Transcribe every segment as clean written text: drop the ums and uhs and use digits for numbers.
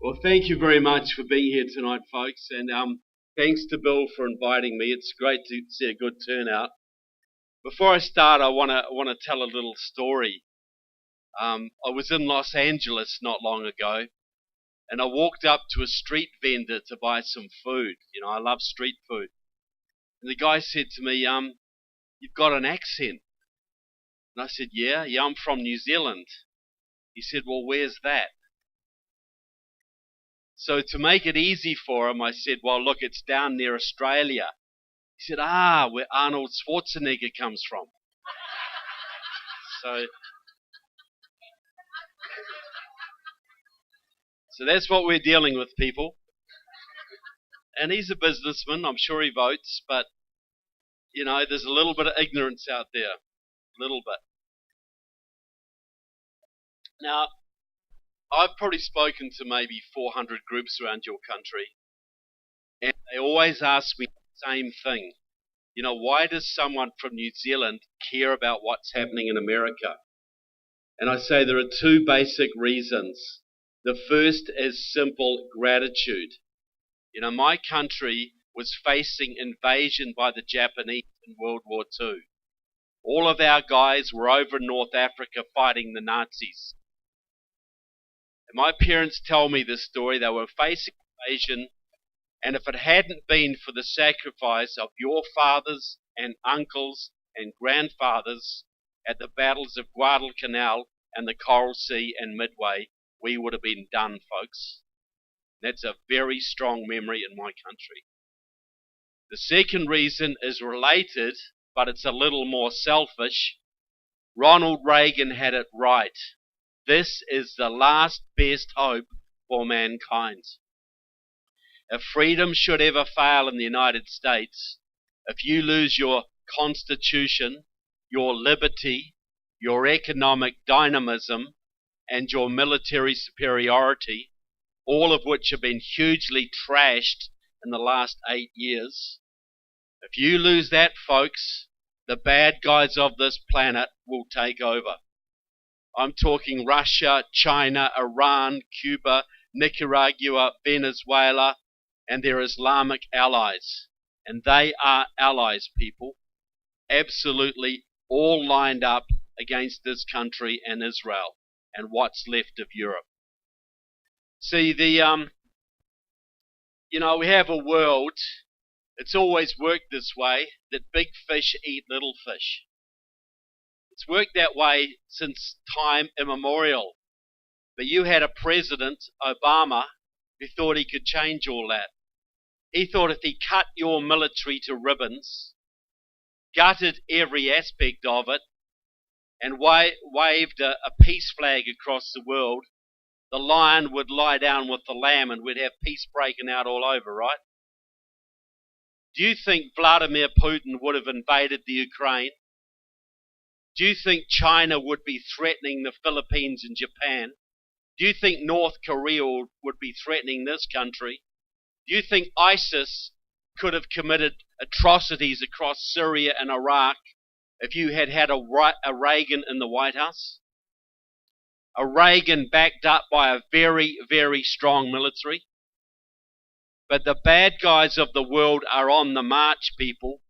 Well, thank you very much for being here tonight, folks, and thanks to Bill for inviting me. It's great to see a good turnout. Before I start, I want to tell a little story. I was in Los Angeles not long ago, and I walked up to a street vendor to buy some food. You know, I love street food. And the guy said to me, "You've got an accent." And I said, yeah, I'm from New Zealand. He said, "Well, where's that?" So to make it easy for him, I said, "Well, look, it's down near Australia." He said, where Arnold Schwarzenegger comes from. So that's what we're dealing with, people. And he's a businessman. I'm sure he votes, but, you know, there's a little bit of ignorance out there. A little bit. Now, I've probably spoken to maybe 400 groups around your country, and they always ask me the same thing. You know, why does someone from New Zealand care about what's happening in America? And I say there are two basic reasons. The first is simple gratitude. You know, my country was facing invasion by the Japanese in World War II. All of our guys were over in North Africa fighting the Nazis. And my parents tell me this story. They were facing invasion, and if it hadn't been for the sacrifice of your fathers and uncles and grandfathers at the battles of Guadalcanal and the Coral Sea and Midway, we would have been done, folks. That's a very strong memory in my country. The second reason is related, but it's a little more selfish. Ronald Reagan had it right. This is the last best hope for mankind. If freedom should ever fail in the United States, if you lose your constitution, your liberty, your economic dynamism, and your military superiority, all of which have been hugely trashed in the last 8 years, if you lose that, folks, the bad guys of this planet will take over. I'm talking Russia, China, Iran, Cuba, Nicaragua, Venezuela, and their Islamic allies. And they are allies, people. Absolutely all lined up against this country and Israel and what's left of Europe. See, we have a world, it's always worked this way, that big fish eat little fish. It's worked that way since time immemorial. But you had a president, Obama, who thought he could change all that. He thought if he cut your military to ribbons, gutted every aspect of it, and waved a peace flag across the world, the lion would lie down with the lamb and we'd have peace breaking out all over, right? Do you think Vladimir Putin would have invaded the Ukraine? Do you think China would be threatening the Philippines and Japan? Do you think North Korea would be threatening this country? Do you think ISIS could have committed atrocities across Syria and Iraq if you had had a Reagan in the White House? A Reagan backed up by a very, very strong military. But the bad guys of the world are on the march, people,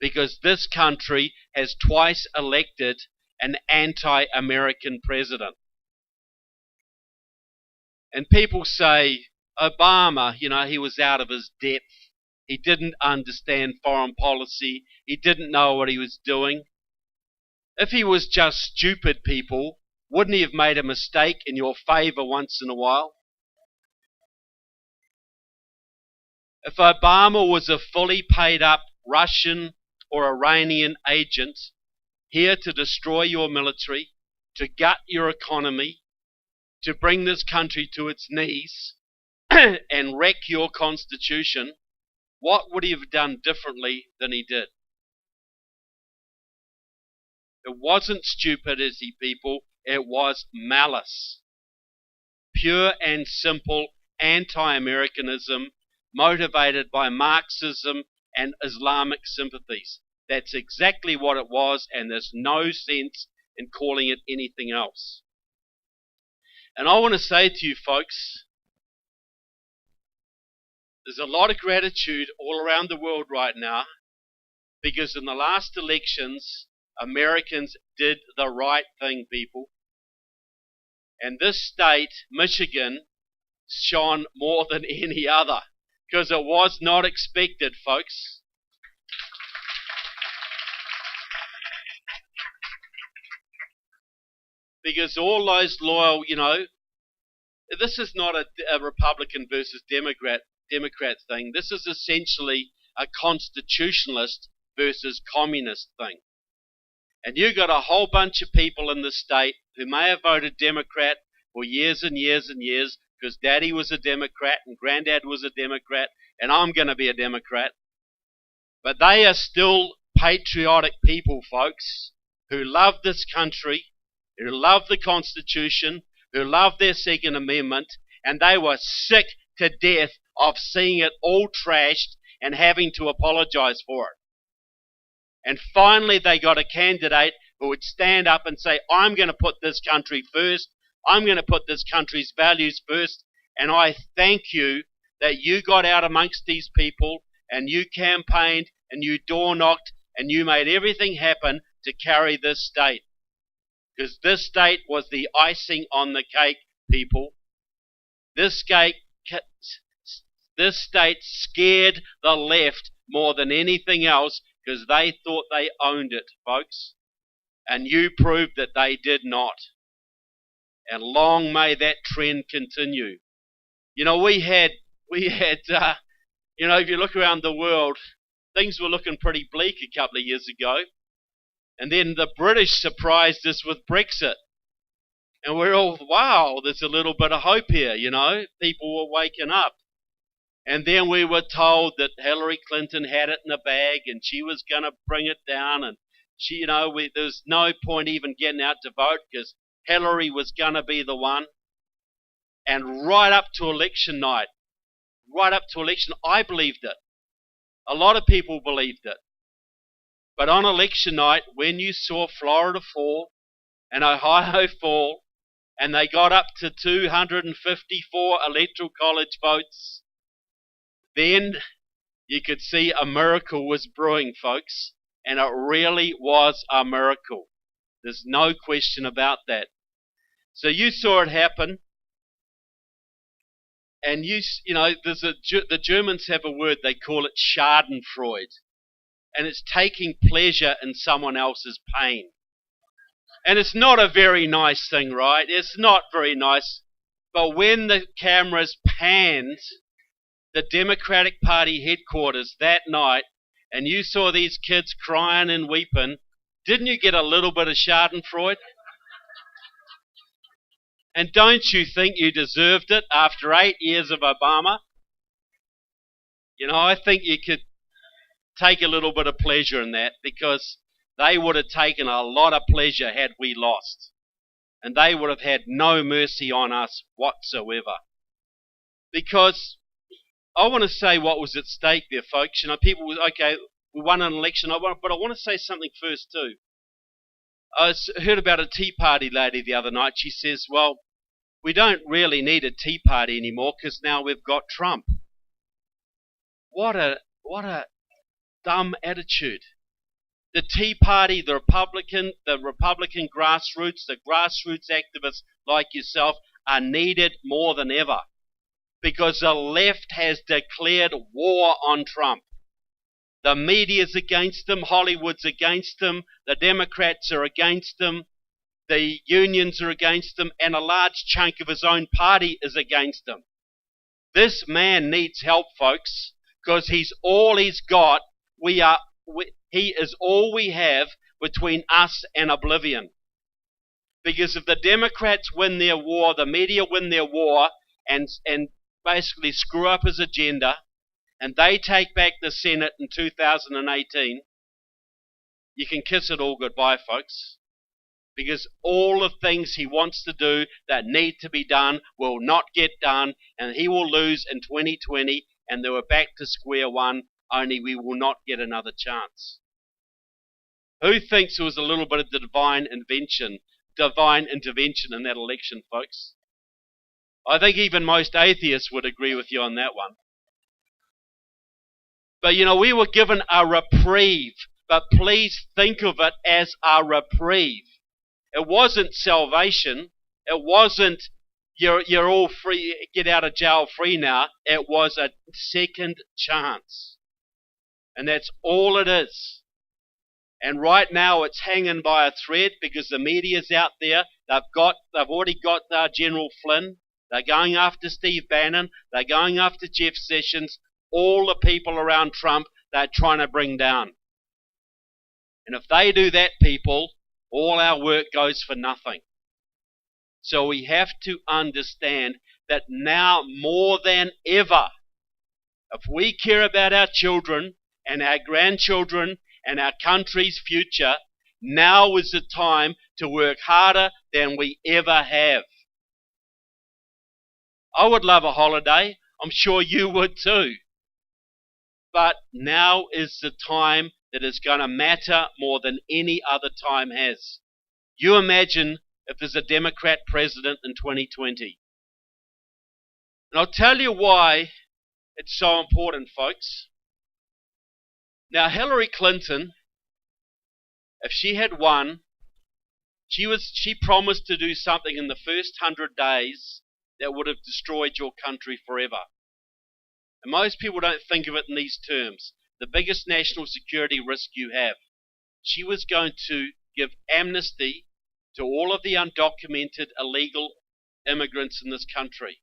because this country has twice elected an anti-American president. And people say, Obama, he was out of his depth. He didn't understand foreign policy. He didn't know what he was doing. If he was just stupid, people, wouldn't he have made a mistake in your favor once in a while? If Obama was a fully paid up Russian or Iranian agent here to destroy your military, to gut your economy, to bring this country to its knees and wreck your constitution, what would he have done differently than he did? It wasn't stupidity, people. It was malice. Pure and simple anti-Americanism motivated by Marxism and Islamic sympathies. That's exactly what it was, and there's no sense in calling it anything else. And I want to say to you folks, There's a lot of gratitude all around the world right now because in the last elections, Americans did the right thing, people. And this state, Michigan, shone more than any other because it was not expected, folks. Because all those loyal, this is not a Republican versus Democrat thing. This is essentially a constitutionalist versus communist thing. And you got a whole bunch of people in the state who may have voted Democrat for years and years and years because Daddy was a Democrat and Granddad was a Democrat and I'm going to be a Democrat. But they are still patriotic people, folks, who love this country, who love the Constitution, who love their Second Amendment, and they were sick to death of seeing it all trashed and having to apologize for it. And finally they got a candidate who would stand up and say, I'm going to put this country first, I'm going to put this country's values first, and I thank you that you got out amongst these people and you campaigned and you door knocked and you made everything happen to carry this state. Because this state was the icing on the cake, people. This state scared the left more than anything else because they thought they owned it, folks. And you proved that they did not. And long may that trend continue. We had, if you look around the world, things were looking pretty bleak a couple of years ago. And then the British surprised us with Brexit. And we're all, wow, there's a little bit of hope here, People were waking up. And then we were told that Hillary Clinton had it in a bag and she was going to bring it down. And she, there's no point even getting out to vote because Hillary was going to be the one. And right up to election night, I believed it. A lot of people believed it. But on election night, when you saw Florida fall and Ohio fall, and they got up to 254 electoral college votes, then you could see a miracle was brewing, folks. And it really was a miracle. There's no question about that. So you saw it happen. And the Germans have a word, they call it Schadenfreude. And it's taking pleasure in someone else's pain. And it's not a very nice thing, right? It's not very nice. But when the cameras panned the Democratic Party headquarters that night, and you saw these kids crying and weeping, didn't you get a little bit of Schadenfreude? And don't you think you deserved it after 8 years of Obama? I think you could take a little bit of pleasure in that because they would have taken a lot of pleasure had we lost. And they would have had no mercy on us whatsoever. Because I want to say what was at stake there, folks. People were, okay, we won an election, but I want to say something first too. I heard about a Tea Party lady the other night. She says, well, we don't really need a Tea Party anymore because now we've got Trump. What a dumb attitude. The Tea Party, the Republican grassroots, the grassroots activists like yourself are needed more than ever because the left has declared war on Trump. The media's against him, Hollywood's against him, the Democrats are against him, the unions are against him, and a large chunk of his own party is against him. This man needs help, folks, because he's all he's got. He is all we have between us and oblivion. Because if the Democrats win their war, the media win their war, and basically screw up his agenda, and they take back the Senate in 2018, you can kiss it all goodbye, folks. Because all the things he wants to do that need to be done will not get done, and he will lose in 2020, and they were back to square one, only we will not get another chance. Who thinks there was a little bit of divine intervention in that election, folks? I think even most atheists would agree with you on that one. But we were given a reprieve. But please think of it as a reprieve. It wasn't salvation. It wasn't you're all free, get out of jail free now. It was a second chance. And that's all it is. And right now it's hanging by a thread because the media's out there. They've already got General Flynn. They're going after Steve Bannon. They're going after Jeff Sessions. All the people around Trump they're trying to bring down. And if they do that, people, all our work goes for nothing. So we have to understand that now more than ever, if we care about our children and our grandchildren and our country's future, now is the time to work harder than we ever have. I would love a holiday. I'm sure you would too. But now is the time that is going to matter more than any other time has. You imagine if there's a Democrat president in 2020. And I'll tell you why it's so important, folks. Now, Hillary Clinton, if she had won, she promised to do something in the first 100 days that would have destroyed your country forever. And most people don't think of it in these terms. The biggest national security risk you have. She was going to give amnesty to all of the undocumented illegal immigrants in this country.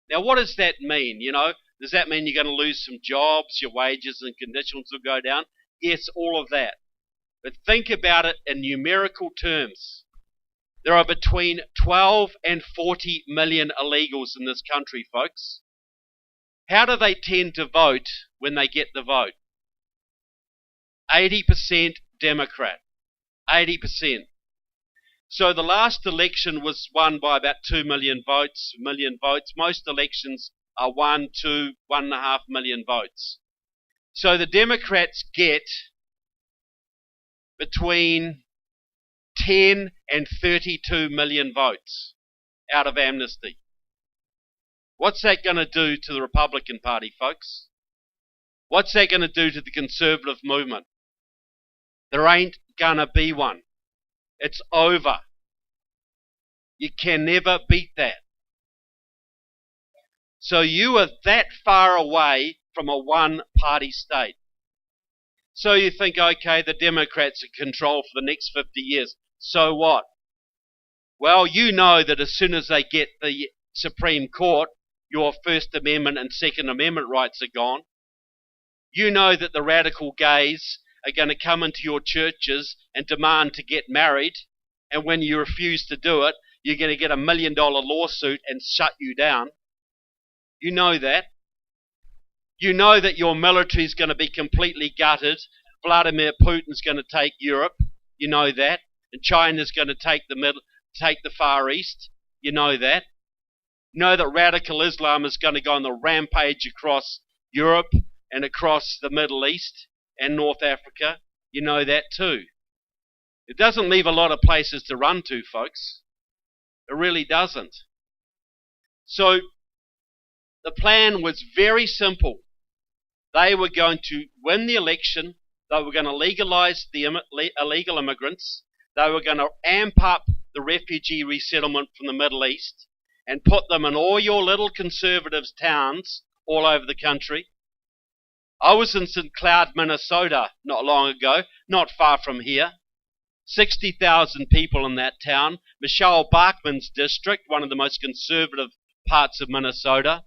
Now, what does that mean? Does that mean you're going to lose some jobs, your wages and conditions will go down? Yes, all of that. But think about it in numerical terms. There are between 12 and 40 million illegals in this country, folks. How do they tend to vote when they get the vote? 80% Democrat. 80%. So the last election was won by about 2 million votes. Most elections are 1, 2, 1.5 million votes. So the Democrats get between 10 and 32 million votes out of amnesty. What's that going to do to the Republican Party, folks? What's that going to do to the conservative movement? There ain't going to be one. It's over. You can never beat that. So you are that far away from a one-party state. So you think, okay, the Democrats are in control for the next 50 years. So what? Well, you know that as soon as they get the Supreme Court, your First Amendment and Second Amendment rights are gone. You know that the radical gays are going to come into your churches and demand to get married, and when you refuse to do it, you're going to get $1 million lawsuit and shut you down. You know that. You know that your military is going to be completely gutted. Vladimir Putin's going to take Europe. You know that. And China's going to take the Far East. You know that. You know that radical Islam is going to go on the rampage across Europe and across the Middle East and North Africa. You know that too. It doesn't leave a lot of places to run to, folks. It really doesn't. So the plan was very simple. They were going to win the election. They were going to legalize the illegal immigrants. They were going to amp up the refugee resettlement from the Middle East and put them in all your little conservatives' towns all over the country. I was in St. Cloud, Minnesota not long ago, not far from here. 60,000 people in that town. Michelle Bachmann's district, one of the most conservative parts of Minnesota.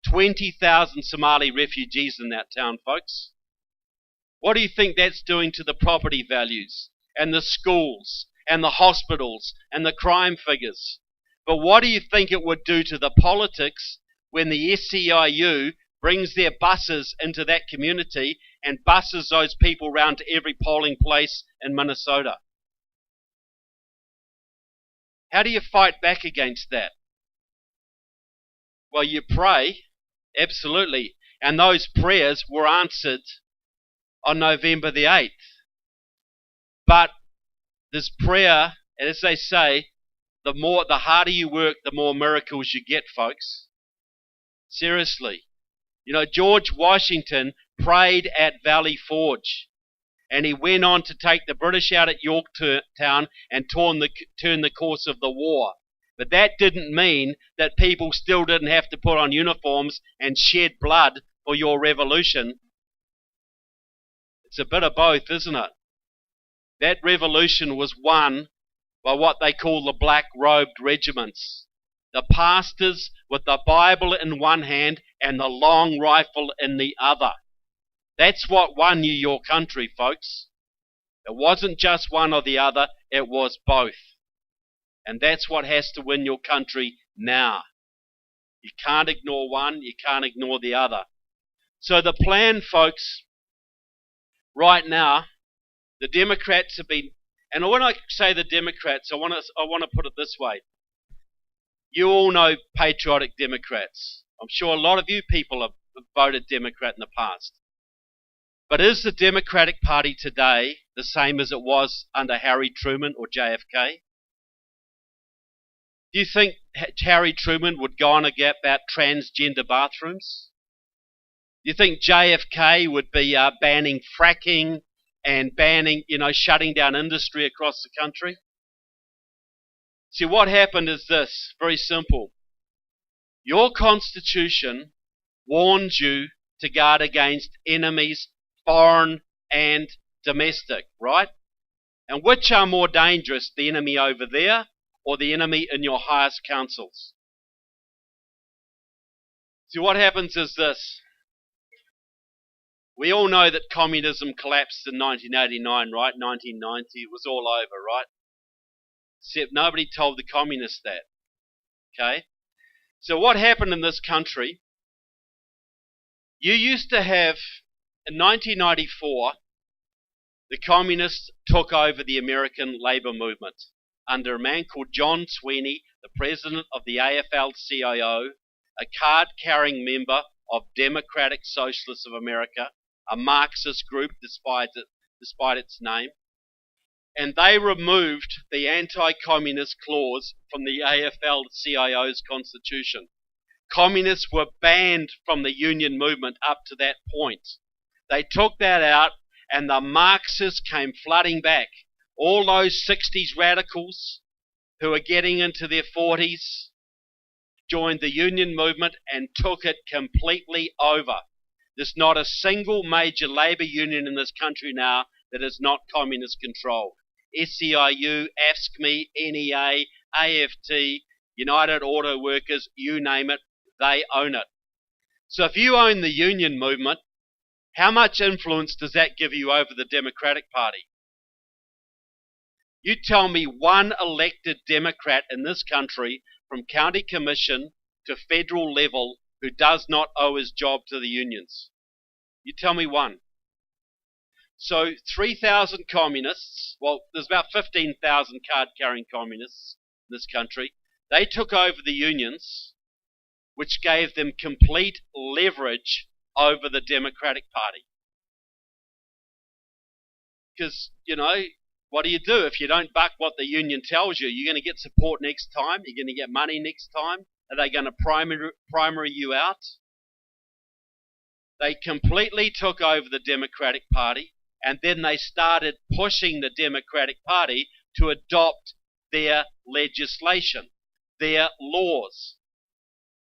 20,000 Somali refugees in that town, folks. What do you think that's doing to the property values and the schools and the hospitals and the crime figures? But what do you think it would do to the politics when the SCIU brings their buses into that community and buses those people around to every polling place in Minnesota? How do you fight back against that? Well, you pray, absolutely. And those prayers were answered on November the 8th. But this prayer, as they say, the harder you work, the more miracles you get, folks. Seriously. George Washington prayed at Valley Forge. And he went on to take the British out at Yorktown and turn the course of the war. But that didn't mean that people still didn't have to put on uniforms and shed blood for your revolution. It's a bit of both, isn't it? That revolution was won by what they call the black-robed regiments. The pastors with the Bible in one hand and the long rifle in the other. That's what won you your country, folks. It wasn't just one or the other, it was both. And that's what has to win your country now. You can't ignore one, you can't ignore the other. So the plan, folks, right now, the Democrats have been, and when I say the Democrats, I want to put it this way. You all know patriotic Democrats. I'm sure a lot of you people have voted Democrat in the past. But is the Democratic Party today the same as it was under Harry Truman or JFK? Do you think Harry Truman would go on about transgender bathrooms? Do you think JFK would be banning fracking and banning, shutting down industry across the country? See, what happened is this, very simple. Your Constitution warns you to guard against enemies, foreign and domestic, right? And which are more dangerous, the enemy over there or the enemy in your highest councils? See, what happens is this. We all know that communism collapsed in 1989, right? 1990, it was all over, right? Except nobody told the communists that, okay? So what happened in this country, you used to have, in 1994, the communists took over the American labor movement under a man called John Sweeney, the president of the AFL-CIO, a card-carrying member of Democratic Socialists of America, a Marxist group despite its name. And they removed the anti-communist clause from the AFL-CIO's constitution. Communists were banned from the union movement up to that point. They took that out and the Marxists came flooding back. All those 60s radicals who were getting into their 40s joined the union movement and took it completely over. There's not a single major labour union in this country now that is not communist controlled. SEIU, AFSCME, NEA, AFT, United Auto Workers, you name it, they own it. So if you own the union movement, how much influence does that give you over the Democratic Party? You tell me one elected Democrat in this country from county commission to federal level who does not owe his job to the unions. You tell me one. So 3,000 communists, well, there's about 15,000 card-carrying communists in this country. They took over the unions, which gave them complete leverage over the Democratic Party. Because, what do you do if you don't buck what the union tells you? You're going to get support next time? You're going to get money next time? Are they going to primary you out? They completely took over the Democratic Party, and then they started pushing the Democratic Party to adopt their legislation, their laws.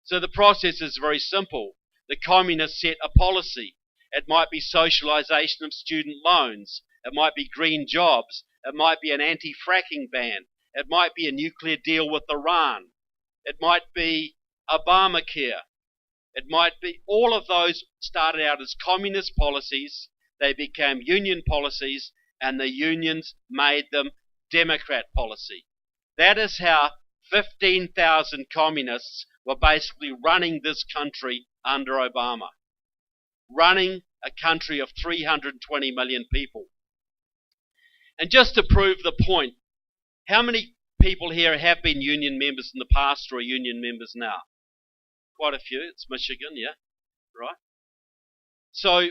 So the process is very simple. The communists set a policy. It might be socialization of student loans. It might be green jobs. It might be an anti-fracking ban. It might be a nuclear deal with Iran. It might be Obamacare. It might be, all of those started out as communist policies. They became union policies, and the unions made them Democrat policy. That is how 15,000 communists were basically running this country under Obama. Running a country of 320 million people. And just to prove the point, how many people here have been union members in the past or are union members now? Quite a few. It's Michigan, yeah? Right? So,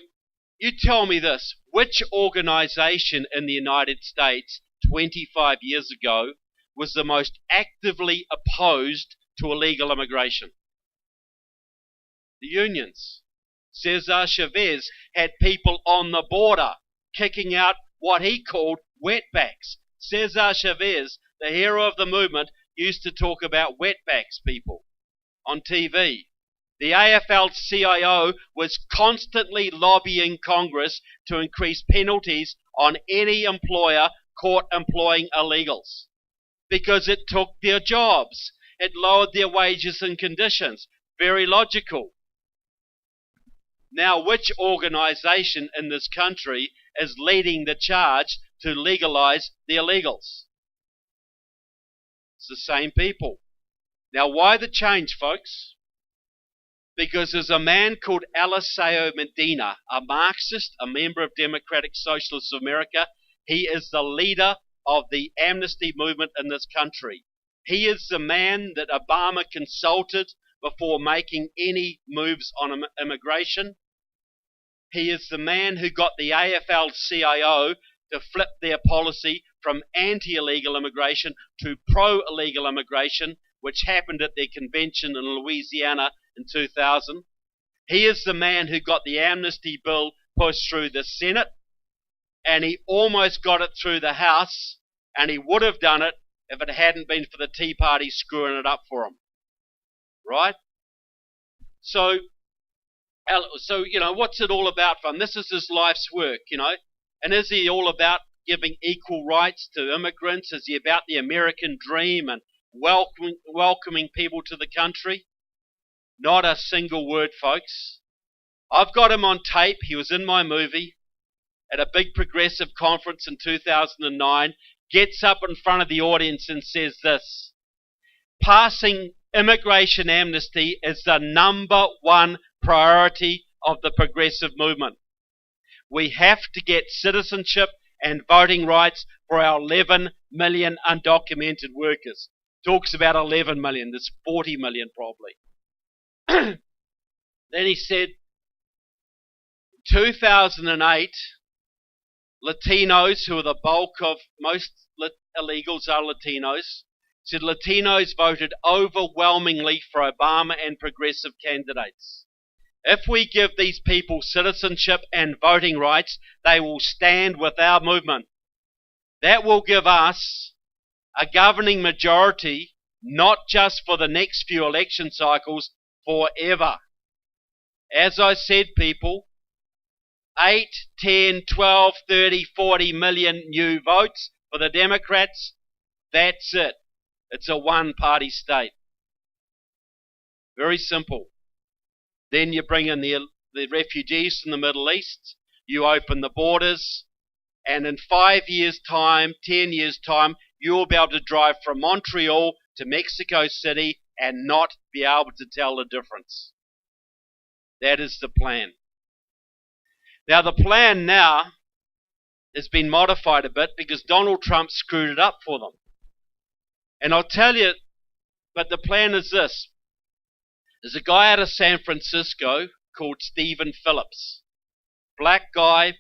you tell me this. Which organization in the United States 25 years ago was the most actively opposed to illegal immigration? The unions. Cesar Chavez had people on the border kicking out what he called wetbacks. Cesar Chavez, the hero of the movement, used to talk about wetbacks people on TV. The AFL-CIO was constantly lobbying Congress to increase penalties on any employer caught employing illegals because it took their jobs. It lowered their wages and conditions. Very logical. Now, which organization in this country is leading the charge to legalize the illegals? It's the same people. Now, why the change, folks? Because there's a man called Eliseo Medina, a Marxist, a member of Democratic Socialists of America. He is the leader of the amnesty movement in this country. He is the man that Obama consulted before making any moves on immigration. He is the man who got the AFL-CIO to flip their policy from anti-illegal immigration to pro-illegal immigration, which happened at their convention in Louisiana in 2000. He is the man who got the amnesty bill pushed through the Senate, and he almost got it through the House, and he would have done it if it hadn't been for the Tea Party screwing it up for him. Right? So, what's it all about for him? This is his life's work, And is he all about giving equal rights to immigrants? Is he about the American dream and welcoming people to the country? Not a single word, folks. I've got him on tape. He was in my movie at a big progressive conference in 2009. Gets up in front of the audience and says this: passing immigration amnesty is the number one priority of the progressive movement. We have to get citizenship and voting rights for our 11 million undocumented workers. Talks about 11 million. There's 40 million probably. Then he said, 2008, Latinos, who are the bulk of most illegals are Latinos, said Latinos voted overwhelmingly for Obama and progressive candidates. If we give these people citizenship and voting rights, they will stand with our movement. That will give us a governing majority, not just for the next few election cycles, forever. As I said, people, 8, 10, 12, 30, 40 million new votes for the Democrats, that's it. It's a one-party state. Very simple. Then you bring in the refugees from the Middle East, you open the borders, and in 5 years' time, 10 years' time, you'll be able to drive from Montreal to Mexico City and not be able to tell the difference. That is the plan. Now, the plan now has been modified a bit because Donald Trump screwed it up for them. And I'll tell you, but the plan is this. There's a guy out of San Francisco called Stephen Phillips. Black guy.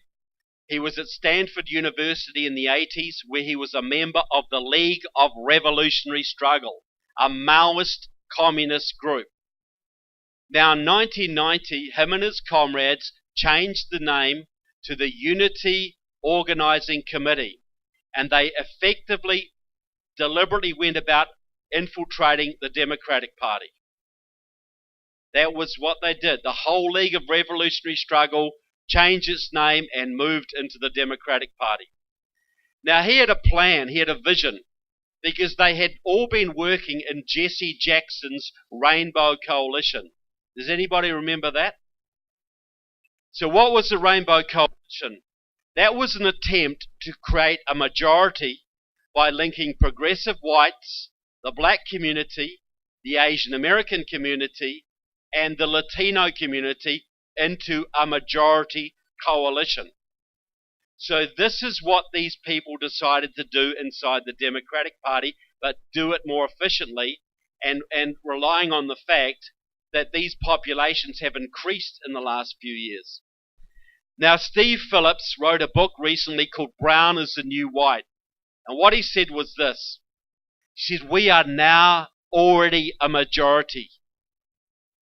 He was at Stanford University in the 80s, where he was a member of the League of Revolutionary Struggle, a Maoist communist group. Now, in 1990, him and his comrades changed the name to the Unity Organizing Committee, and they effectively, deliberately went about infiltrating the Democratic Party. That was what they did. The whole League of Revolutionary Struggle changed its name and moved into the Democratic Party. Now, he had a plan, he had a vision, because they had all been working in Jesse Jackson's Rainbow Coalition. Does anybody remember that? So what was the Rainbow Coalition? That was an attempt to create a majority by linking progressive whites, the black community, the Asian American community, and the Latino community into a majority coalition. So this is what these people decided to do inside the Democratic Party, but do it more efficiently and relying on the fact that these populations have increased in the last few years. Now, Steve Phillips wrote a book recently called Brown is the New White. And what he said was this. He said, we are now already a majority.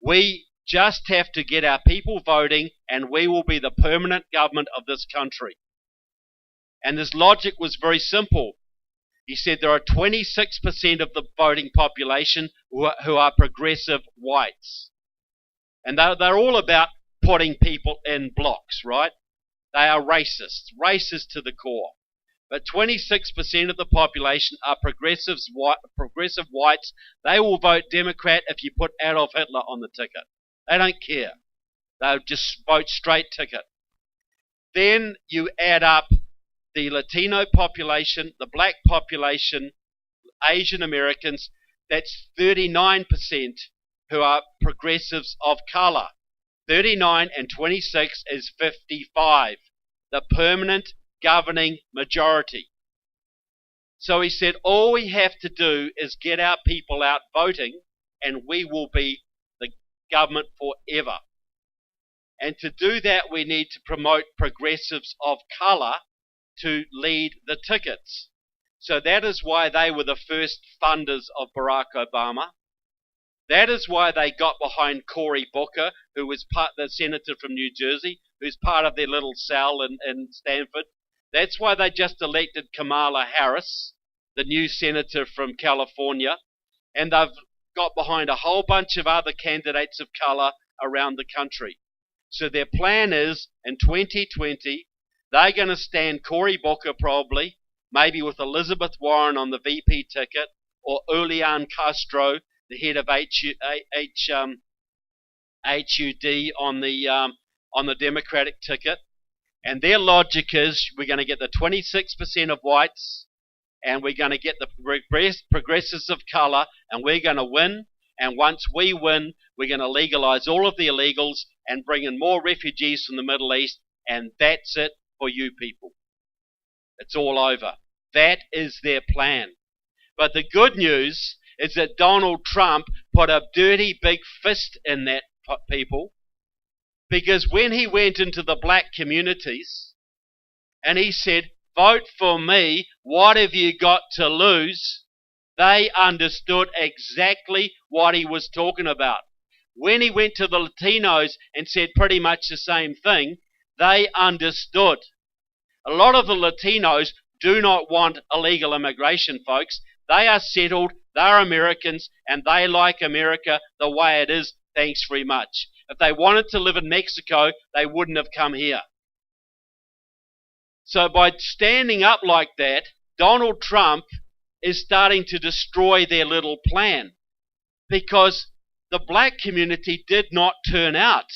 We just have to get our people voting and we will be the permanent government of this country. And his logic was very simple. He said there are 26% of the voting population who are progressive whites. And they're all about putting people in blocks, right? They are racist to the core. But 26% of the population are progressive whites. They will vote Democrat if you put Adolf Hitler on the ticket. They don't care. They'll just vote straight ticket. Then you add up the Latino population, the black population, Asian Americans. That's 39% who are progressives of colour. 39 and 26 is 55. The permanent governing majority. So he said, all we have to do is get our people out voting and we will be the government forever. And to do that, we need to promote progressives of colour to lead the tickets. So that is why they were the first funders of Barack Obama. That is why they got behind Cory Booker, who was the senator from New Jersey, who's part of their little cell in Stanford. That's why they just elected Kamala Harris, the new senator from California. And they've got behind a whole bunch of other candidates of colour around the country. So their plan is, in 2020, they're going to stand Cory Booker probably, maybe with Elizabeth Warren on the VP ticket, or Julian Castro, the head of HUD on the Democratic ticket. And their logic is, we're going to get the 26% of whites, and we're going to get the progressives of colour, and we're going to win. And once we win, we're going to legalise all of the illegals and bring in more refugees from the Middle East, and that's it for you people. It's all over. That is their plan. But the good news is that Donald Trump put a dirty big fist in that, people, because when he went into the black communities and he said, vote for me, what have you got to lose? They understood exactly what he was talking about. When he went to the Latinos and said pretty much the same thing, they understood. A lot of the Latinos do not want illegal immigration, folks. They are settled, they're Americans, and they like America the way it is, thanks very much. If they wanted to live in Mexico, they wouldn't have come here. So by standing up like that, Donald Trump is starting to destroy their little plan, because the black community did not turn out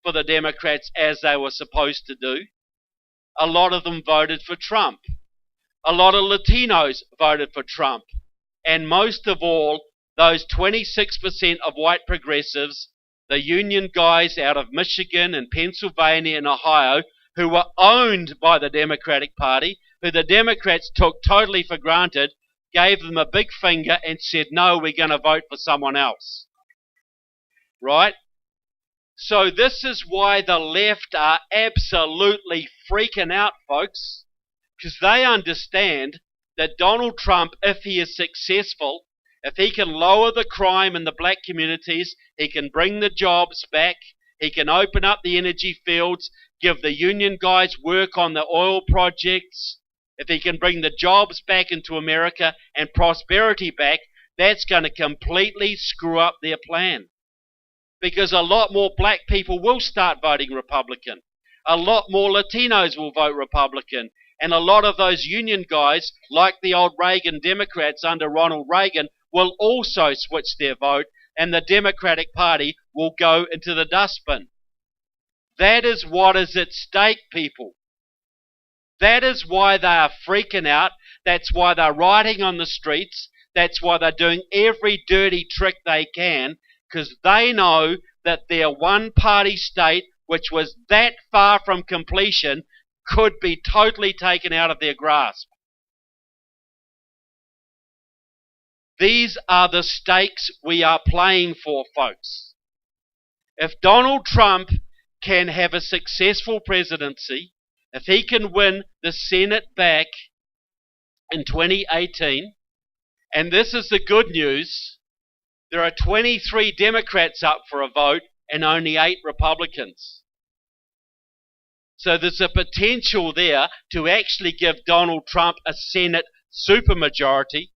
for the Democrats as they were supposed to do. A lot of them voted for Trump. A lot of Latinos voted for Trump. And most of all, those 26% of white progressives, the union guys out of Michigan and Pennsylvania and Ohio, who were owned by the Democratic Party, who the Democrats took totally for granted, gave them a big finger and said, no, we're going to vote for someone else. Right? So this is why the left are absolutely freaking out, folks, because they understand that Donald Trump, if he is successful, if he can lower the crime in the black communities, he can bring the jobs back, he can open up the energy fields, give the union guys work on the oil projects, if he can bring the jobs back into America and prosperity back, that's going to completely screw up their plan. Because a lot more black people will start voting Republican. A lot more Latinos will vote Republican. And a lot of those union guys, like the old Reagan Democrats under Ronald Reagan, will also switch their vote, and the Democratic Party will go into the dustbin. That is what is at stake, people. That is why they are freaking out. That's why they're rioting on the streets. That's why they're doing every dirty trick they can, because they know that their one-party state, which was that far from completion, could be totally taken out of their grasp. These are the stakes we are playing for, folks. If Donald Trump can have a successful presidency, if he can win the Senate back in 2018, and this is the good news, there are 23 Democrats up for a vote and only 8 Republicans. So there's a potential there to actually give Donald Trump a Senate supermajority.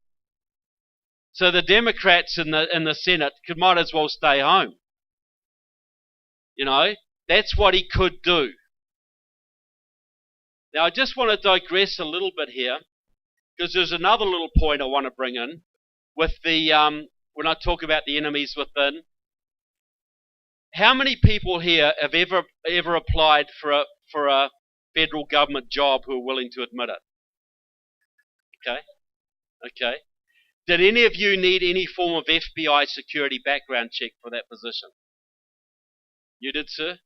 So the Democrats in the Senate might as well stay home. You know, that's what he could do. Now I just want to digress a little bit here, because there's another little point I want to bring in with the when I talk about the enemies within. How many people here have ever applied for a federal government job who are willing to admit it? Okay. Did any of you need any form of FBI security background check for that position? You did, sir?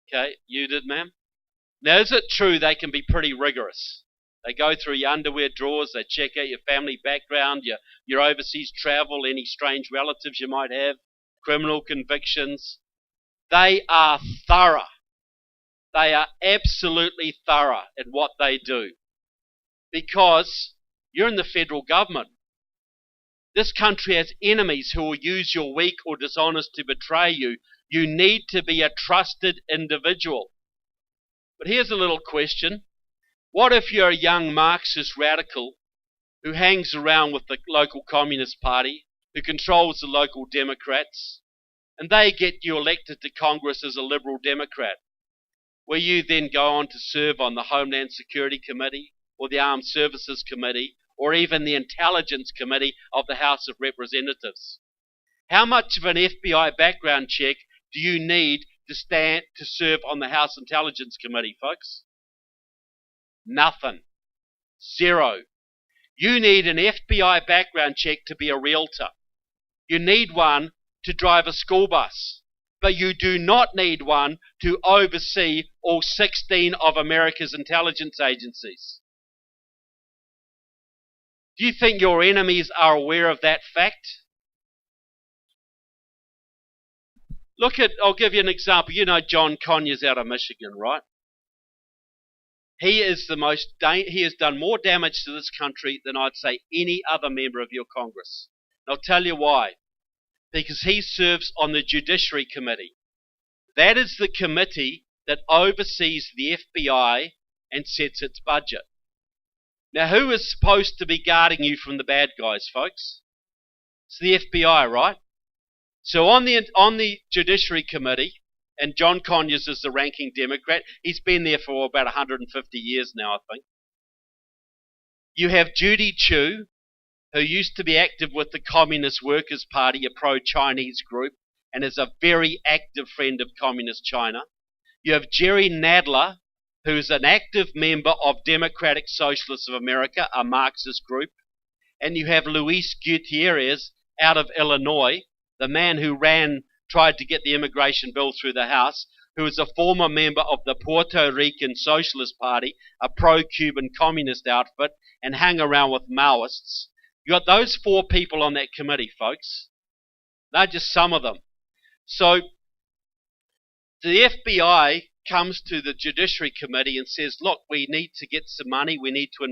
Okay, you did, ma'am? Now, is it true they can be pretty rigorous? They go through your underwear drawers, they check out your family background, your overseas travel, any strange relatives you might have, criminal convictions. They are thorough. They are absolutely thorough in what they do. Because you're in the federal government. This country has enemies who will use your weak or dishonest to betray you. You need to be a trusted individual. But here's a little question. What if you're a young Marxist radical who hangs around with the local Communist Party, who controls the local Democrats, and they get you elected to Congress as a Liberal Democrat? Will you then go on to serve on the Homeland Security Committee, or the Armed Services Committee, or even the Intelligence Committee of the House of Representatives? How much of an FBI background check do you need to serve on the House Intelligence Committee, folks? Nothing. Zero. You need an FBI background check to be a realtor. You need one to drive a school bus. But you do not need one to oversee all 16 of America's intelligence agencies. Do you think your enemies are aware of that fact? I'll give you an example. You know John Conyers out of Michigan, right? He has done more damage to this country than I'd say any other member of your Congress. And I'll tell you why. Because he serves on the Judiciary Committee. That is the committee that oversees the FBI and sets its budget. Now, who is supposed to be guarding you from the bad guys, folks? It's the FBI, right? So on the Judiciary Committee, and John Conyers is the ranking Democrat. He's been there for about 150 years now, I think. You have Judy Chu, who used to be active with the Communist Workers' Party, a pro-Chinese group, and is a very active friend of Communist China. You have Jerry Nadler, who is an active member of Democratic Socialists of America, a Marxist group. And you have Luis Gutierrez out of Illinois, the man who tried to get the immigration bill through the House, who is a former member of the Puerto Rican Socialist Party, a pro-Cuban communist outfit, and hang around with Maoists. You got those 4 people on that committee, folks. They're just some of them. So the FBI comes to the Judiciary Committee and says, look, we need to get some money. We need to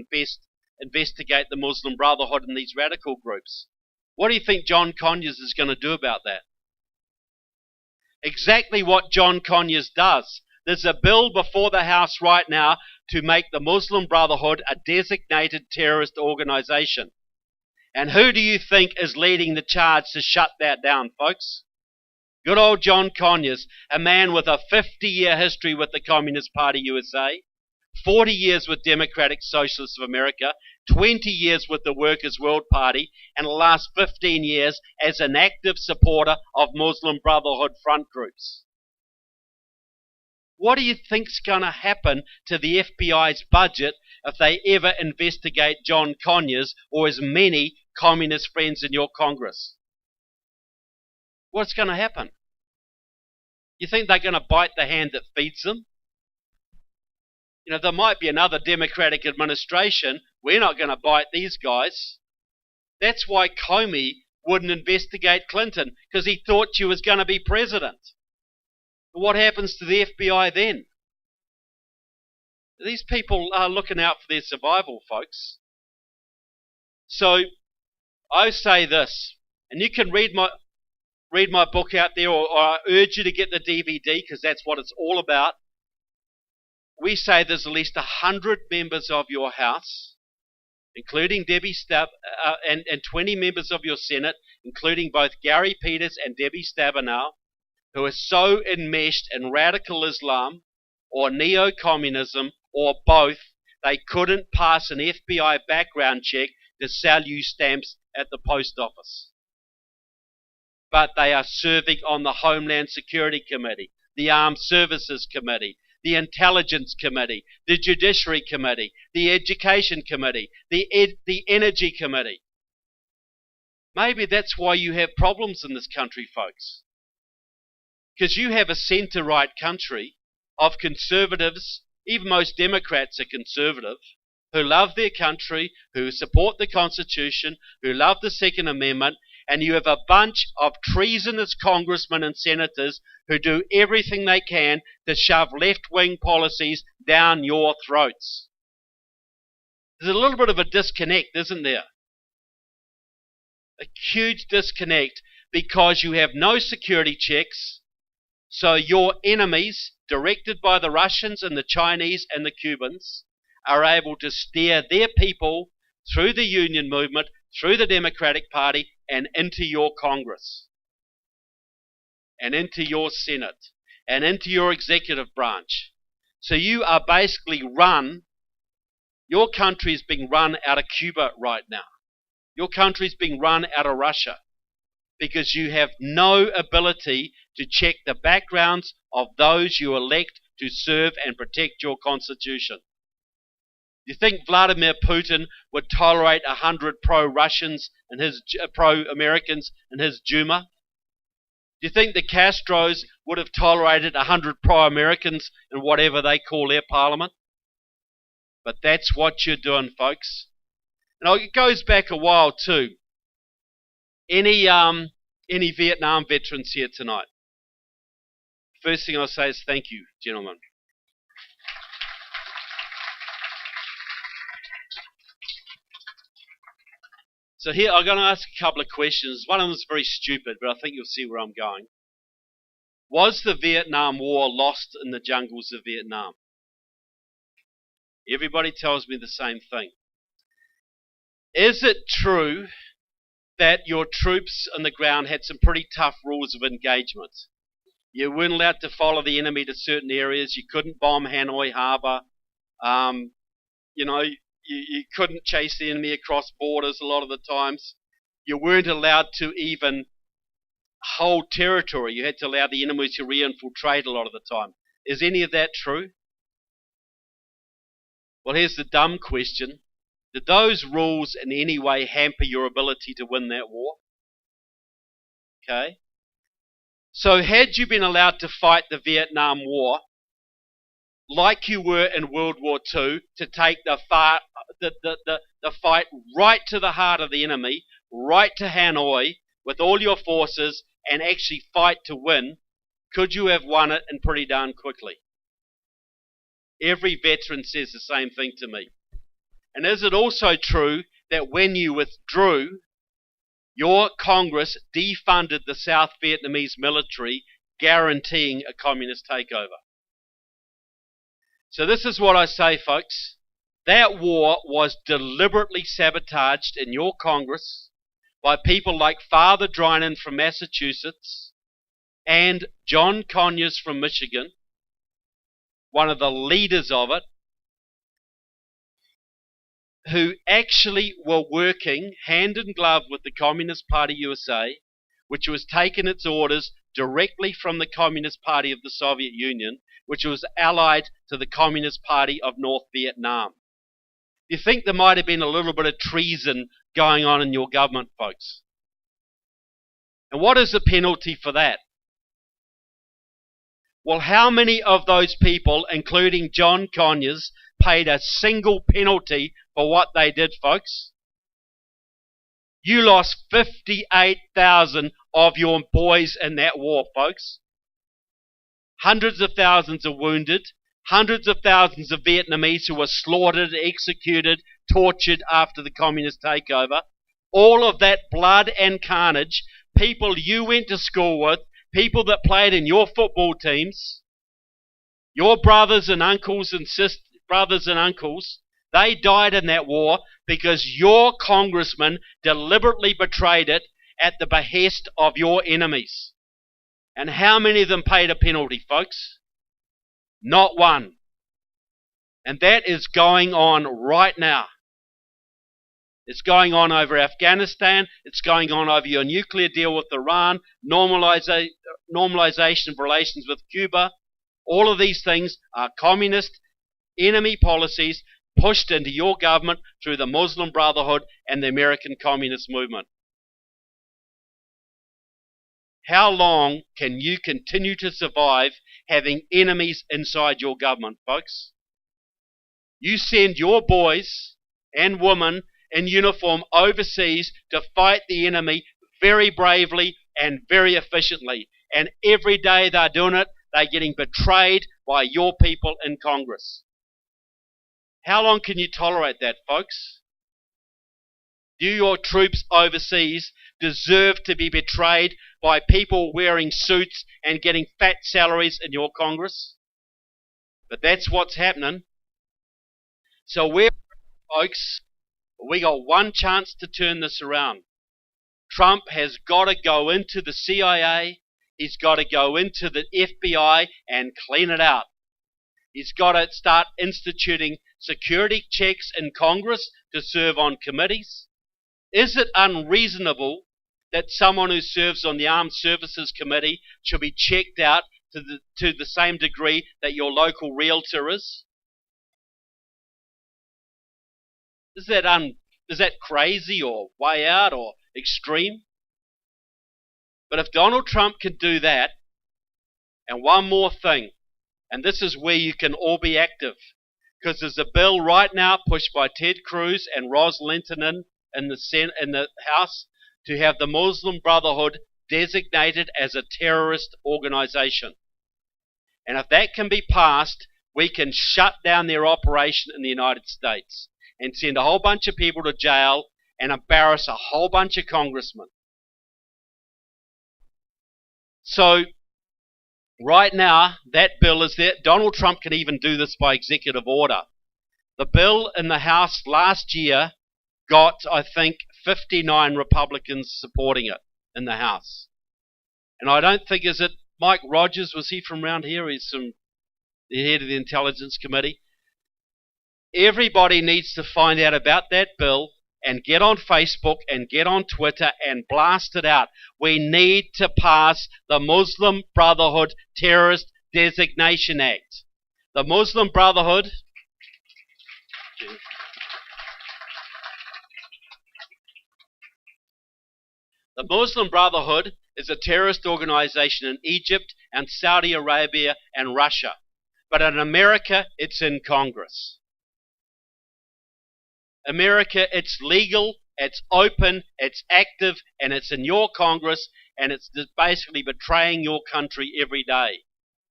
investigate the Muslim Brotherhood and these radical groups. What do you think John Conyers is going to do about that? Exactly what John Conyers does. There's a bill before the House right now to make the Muslim Brotherhood a designated terrorist organization. And who do you think is leading the charge to shut that down, folks? Good old John Conyers, a man with a 50-year history with the Communist Party USA, 40 years with Democratic Socialists of America, 20 years with the Workers' World Party, and the last 15 years as an active supporter of Muslim Brotherhood front groups. What do you think's going to happen to the FBI's budget if they ever investigate John Conyers or as many communist friends in your Congress? What's going to happen? You think they're going to bite the hand that feeds them? You know, there might be another Democratic administration. We're not going to bite these guys. That's why Comey wouldn't investigate Clinton, because he thought she was going to be president. But what happens to the FBI then? These people are looking out for their survival, folks. So, I say this, and you can read read my book out there, or I urge you to get the DVD, because that's what it's all about. We say there's at least 100 members of your House, including Debbie and 20 members of your Senate, including both Gary Peters and Debbie Stabenow, who are so enmeshed in radical Islam or neo-communism or both, they couldn't pass an FBI background check to sell you stamps at the post office. But they are serving on the Homeland Security Committee, the Armed Services Committee, the Intelligence Committee, the Judiciary Committee, the Education Committee, the Energy Committee. Maybe that's why you have problems in this country, folks. Because you have a centre-right country of conservatives, even most Democrats are conservative, who love their country, who support the Constitution, who love the Second Amendment, and you have a bunch of treasonous congressmen and senators who do everything they can to shove left-wing policies down your throats. There's a little bit of a disconnect, isn't there? A huge disconnect, because you have no security checks, so your enemies, directed by the Russians and the Chinese and the Cubans, are able to steer their people through the union movement, through the Democratic Party, and into your Congress, and into your Senate, and into your executive branch. So you are basically your country is being run out of Cuba right now. Your country is being run out of Russia, because you have no ability to check the backgrounds of those you elect to serve and protect your Constitution. You think Vladimir Putin would tolerate 100 pro-Russians and pro-Americans in his Duma? Do you think the Castros would have tolerated 100 pro-Americans in whatever they call their parliament? But that's what you're doing, folks. And it goes back a while too. Any Vietnam veterans here tonight? First thing I'll say is thank you, gentlemen. So here, I'm going to ask a couple of questions. One of them is very stupid, but I think you'll see where I'm going. Was the Vietnam War lost in the jungles of Vietnam? Everybody tells me the same thing. Is it true that your troops on the ground had some pretty tough rules of engagement? You weren't allowed to follow the enemy to certain areas. You couldn't bomb Hanoi Harbor. You couldn't chase the enemy across borders a lot of the times. You weren't allowed to even hold territory. You had to allow the enemy to re-infiltrate a lot of the time. Is any of that true? Well, here's the dumb question. Did those rules in any way hamper your ability to win that war? Okay. So had you been allowed to fight the Vietnam War like you were in World War II, to take the fight right to the heart of the enemy, right to Hanoi with all your forces, and actually fight to win, could you have won it, and pretty darn quickly? Every veteran says the same thing to me. And is it also true that when you withdrew, your Congress defunded the South Vietnamese military, guaranteeing a communist takeover? So this is what I say, folks. That war was deliberately sabotaged in your Congress by people like Father Drinan from Massachusetts and John Conyers from Michigan, one of the leaders of it, who actually were working hand in glove with the Communist Party USA, which was taking its orders directly from the Communist Party of the Soviet Union, which was allied to the Communist Party of North Vietnam. You think there might have been a little bit of treason going on in your government, folks? And what is the penalty for that? Well, how many of those people, including John Conyers, paid a single penalty for what they did, folks? You lost 58,000 of your boys in that war, folks. Hundreds of thousands are wounded. Hundreds of thousands of Vietnamese who were slaughtered, executed, tortured after the communist takeover. All of that blood and carnage people you went to school with, people that played in your football teams, your brothers and uncles and brothers and uncles, they died in that war because your congressman deliberately betrayed it at the behest of your enemies. And how many of them paid a penalty, folks? Not one. And that is going on right now. It's going on over Afghanistan. It's going on over your nuclear deal with Iran, normalization of relations with Cuba. All of these things are communist enemy policies pushed into your government through the Muslim Brotherhood and the American Communist Movement. How long can you continue to survive having enemies inside your government, folks? You send your boys and women in uniform overseas to fight the enemy very bravely and very efficiently. And every day they're doing it, they're getting betrayed by your people in Congress. How long can you tolerate that, folks? Do your troops overseas deserve to be betrayed by people wearing suits and getting fat salaries in your Congress? But that's what's happening. So folks, we got one chance to turn this around. Trump has got to go into the CIA. He's got to go into the FBI and clean it out. He's got to start instituting security checks in Congress to serve on committees. Is it unreasonable that someone who serves on the Armed Services Committee should be checked out to the same degree that your local realtor is? Is that crazy or way out or extreme? But if Donald Trump can do that, and one more thing, and this is where you can all be active, because there's a bill right now pushed by Ted Cruz and Ros Linton in the House to have the Muslim Brotherhood designated as a terrorist organization. And if that can be passed, we can shut down their operation in the United States and send a whole bunch of people to jail and embarrass a whole bunch of congressmen. So, right now, that bill is there. Donald Trump can even do this by executive order. The bill in the House last year got, I think, 59 Republicans supporting it in the House. And I don't think, is it Mike Rogers, was he from around here? He's the head of the Intelligence Committee. Everybody needs to find out about that bill and get on Facebook and get on Twitter and blast it out. We need to pass the Muslim Brotherhood Terrorist Designation Act. The Muslim Brotherhood... The Muslim Brotherhood is a terrorist organization in Egypt and Saudi Arabia and Russia. But in America, it's in Congress. America, it's legal, it's open, it's active, and it's in your Congress, and it's basically betraying your country every day.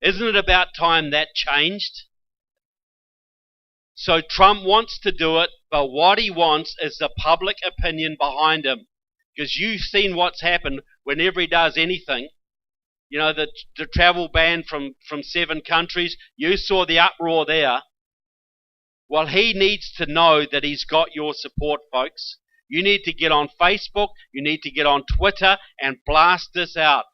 Isn't it about time that changed? So Trump wants to do it, but what he wants is the public opinion behind him. Because you've seen what's happened whenever he does anything. You know, the travel ban from 7 countries, you saw the uproar there. Well, he needs to know that he's got your support, folks. You need to get on Facebook, you need to get on Twitter and blast this out.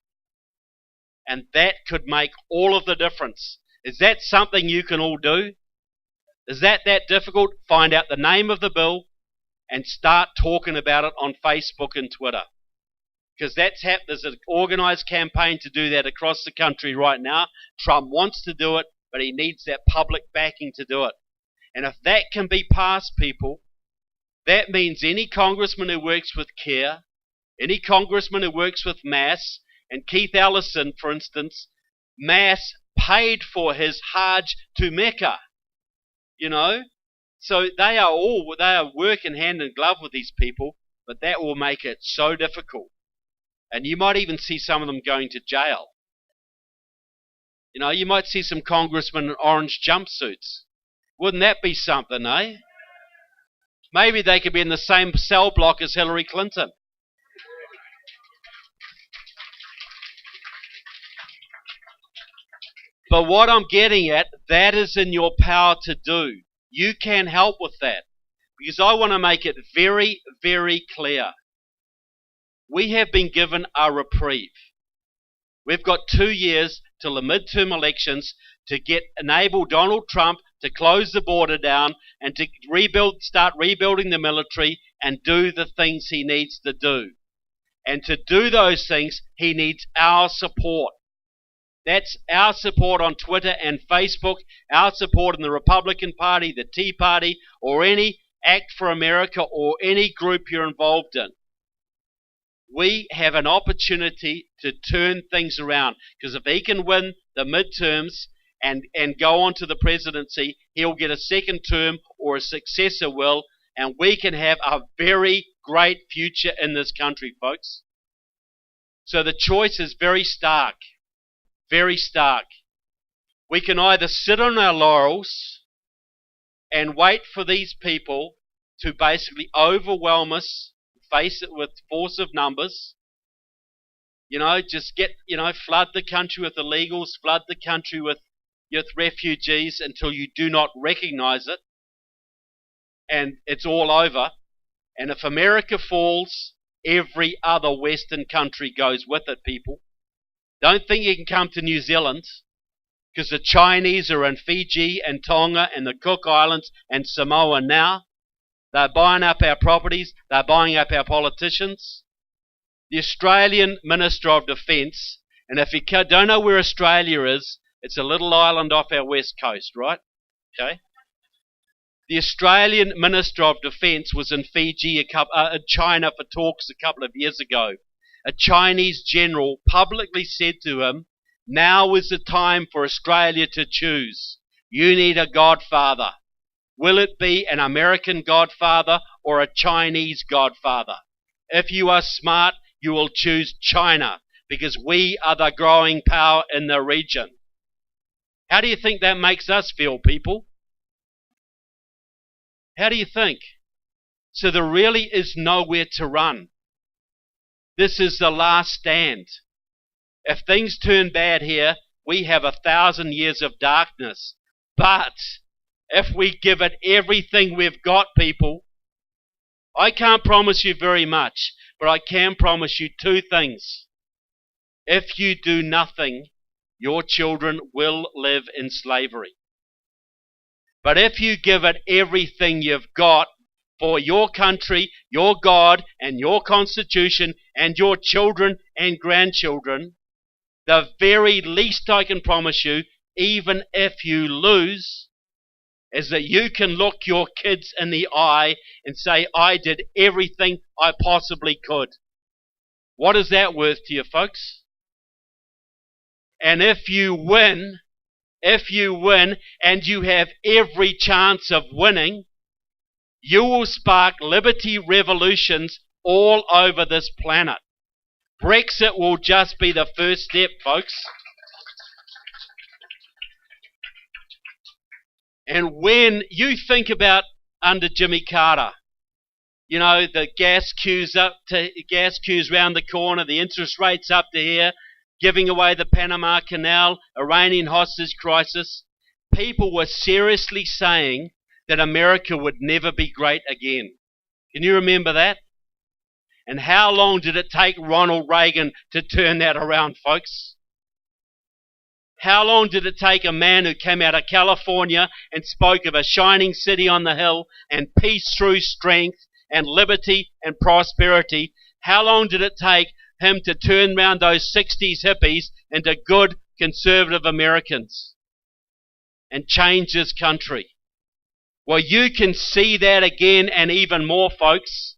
And that could make all of the difference. Is that something you can all do? Is that difficult? Find out the name of the bill and start talking about it on Facebook and Twitter. Because there's an organized campaign to do that across the country right now. Trump wants to do it, but he needs that public backing to do it. And if that can be passed, people, that means any congressman who works with CARE, any congressman who works with MASS, and Keith Ellison, for instance, MASS paid for his Hajj to Mecca. You know? So they are working hand in glove with these people, but that will make it so difficult. And you might even see some of them going to jail. You know, you might see some congressmen in orange jumpsuits. Wouldn't that be something, eh? Maybe they could be in the same cell block as Hillary Clinton. But what I'm getting at, that is in your power to do. You can help with that. Because I want to make it very, very clear. We have been given a reprieve. We've got 2 years till the midterm elections to enable Donald Trump to close the border down and to start rebuilding the military and do the things he needs to do. And to do those things, he needs our support. That's our support on Twitter and Facebook, our support in the Republican Party, the Tea Party, or any Act for America or any group you're involved in. We have an opportunity to turn things around, because if he can win the midterms and go on to the presidency, he'll get a second term, or a successor will, and we can have a very great future in this country, folks. So the choice is very stark. Very stark. We can either sit on our laurels and wait for these people to basically overwhelm us, face it with force of numbers, just flood the country with illegals, flood the country with refugees until you do not recognize it, and it's all over. And if America falls, every other Western country goes with it, people. Don't think you can come to New Zealand, because the Chinese are in Fiji and Tonga and the Cook Islands and Samoa now. They're buying up our properties. They're buying up our politicians. The Australian Minister of Defence, and if you don't know where Australia is, it's a little island off our west coast, right? Okay. The Australian Minister of Defence was in Fiji, China for talks a couple of years ago. A Chinese general publicly said to him, "Now is the time for Australia to choose. You need a godfather. Will it be an American godfather or a Chinese godfather? If you are smart, you will choose China, because we are the growing power in the region." How do you think that makes us feel, people? How do you think? So there really is nowhere to run. This is the last stand. If things turn bad here, we have 1,000 years of darkness. But if we give it everything we've got, people, I can't promise you very much, but I can promise you 2 things. If you do nothing, your children will live in slavery. But if you give it everything you've got for your country, your God, and your Constitution, and your children and grandchildren, the very least I can promise you, even if you lose, is that you can look your kids in the eye and say, "I did everything I possibly could." What is that worth to you, folks? And if you win, and you have every chance of winning, you will spark liberty revolutions all over this planet. Brexit will just be the first step, folks. And when you think about under Jimmy Carter, the gas queues round the corner, the interest rates up to here, giving away the Panama Canal, Iranian hostage crisis, people were seriously saying that America would never be great again. Can you remember that? And how long did it take Ronald Reagan to turn that around, folks? How long did it take a man who came out of California and spoke of a shining city on the hill and peace through strength and liberty and prosperity? How long did it take him to turn around those 60s hippies into good conservative Americans and change this country? Well, you can see that again and even more, folks,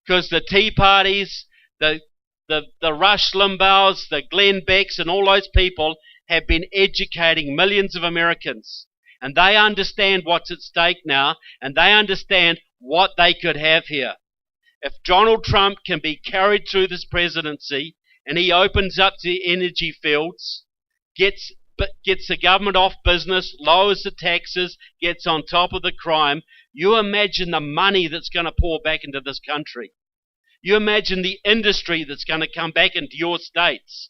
because the Tea Parties, the Rush Limbaughs, the Glenn Becks, and all those people have been educating millions of Americans. And they understand what's at stake now, and they understand what they could have here. If Donald Trump can be carried through this presidency and he opens up the energy fields, gets the government off business, lowers the taxes, gets on top of the crime, you imagine the money that's going to pour back into this country. You imagine the industry that's going to come back into your states.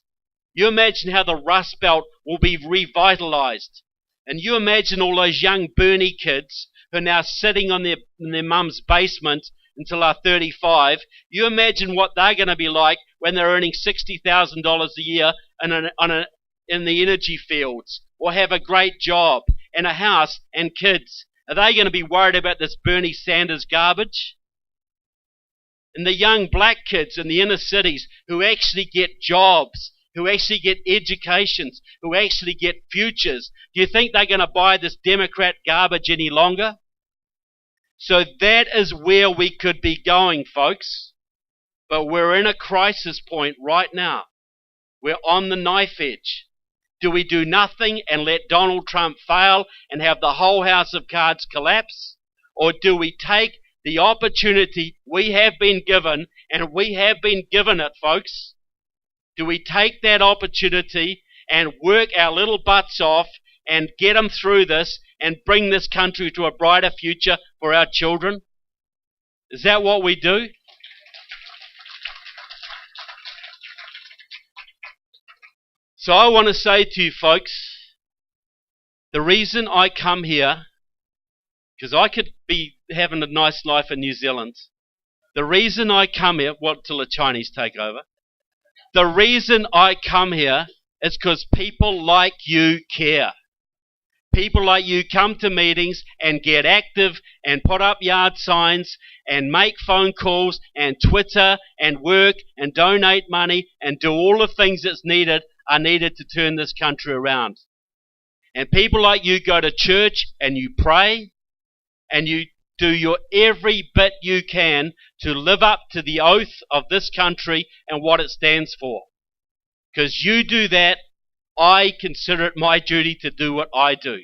You imagine how the Rust Belt will be revitalized. And you imagine all those young Bernie kids who are now sitting in their mum's basement until they're 35. You imagine what they're going to be like when they're earning $60,000 a year in the energy fields, or have a great job and a house and kids. Are they going to be worried about this Bernie Sanders garbage? And the young black kids in the inner cities who actually get jobs, who actually get educations, who actually get futures, do you think they're going to buy this Democrat garbage any longer? So that is where we could be going, folks. But we're in a crisis point right now. We're on the knife edge. Do we do nothing and let Donald Trump fail and have the whole house of cards collapse? Or do we take the opportunity we have been given, and we have been given it, folks? Do we take that opportunity and work our little butts off and get them through this and bring this country to a brighter future for our children? Is that what we do? So I want to say to you folks, the reason I come here, because I could be having a nice life in New Zealand, the reason I come here, till the Chinese take over, the reason I come here is because people like you care. People like you come to meetings and get active and put up yard signs and make phone calls and Twitter and work and donate money and do all the things that's are needed to turn this country around. And people like you go to church and you pray and you do your every bit you can to live up to the oath of this country and what it stands for. Because you do that, I consider it my duty to do what I do.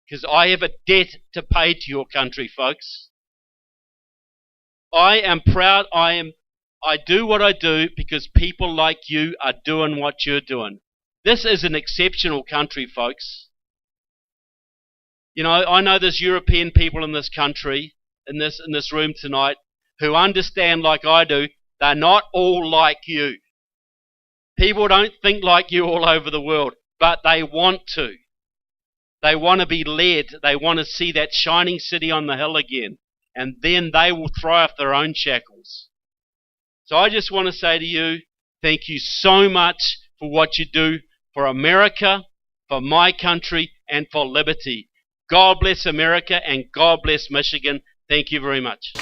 Because I have a debt to pay to your country, folks. I am proud. I do what I do because people like you are doing what you're doing. This is an exceptional country, folks. You know, I know there's European people in this country, in this room tonight, who understand like I do, they're not all like you. People don't think like you all over the world, but they want to. They want to be led. They want to see that shining city on the hill again. And then they will throw off their own shackles. So I just want to say to you, thank you so much for what you do for America, for my country, and for liberty. God bless America and God bless Michigan. Thank you very much.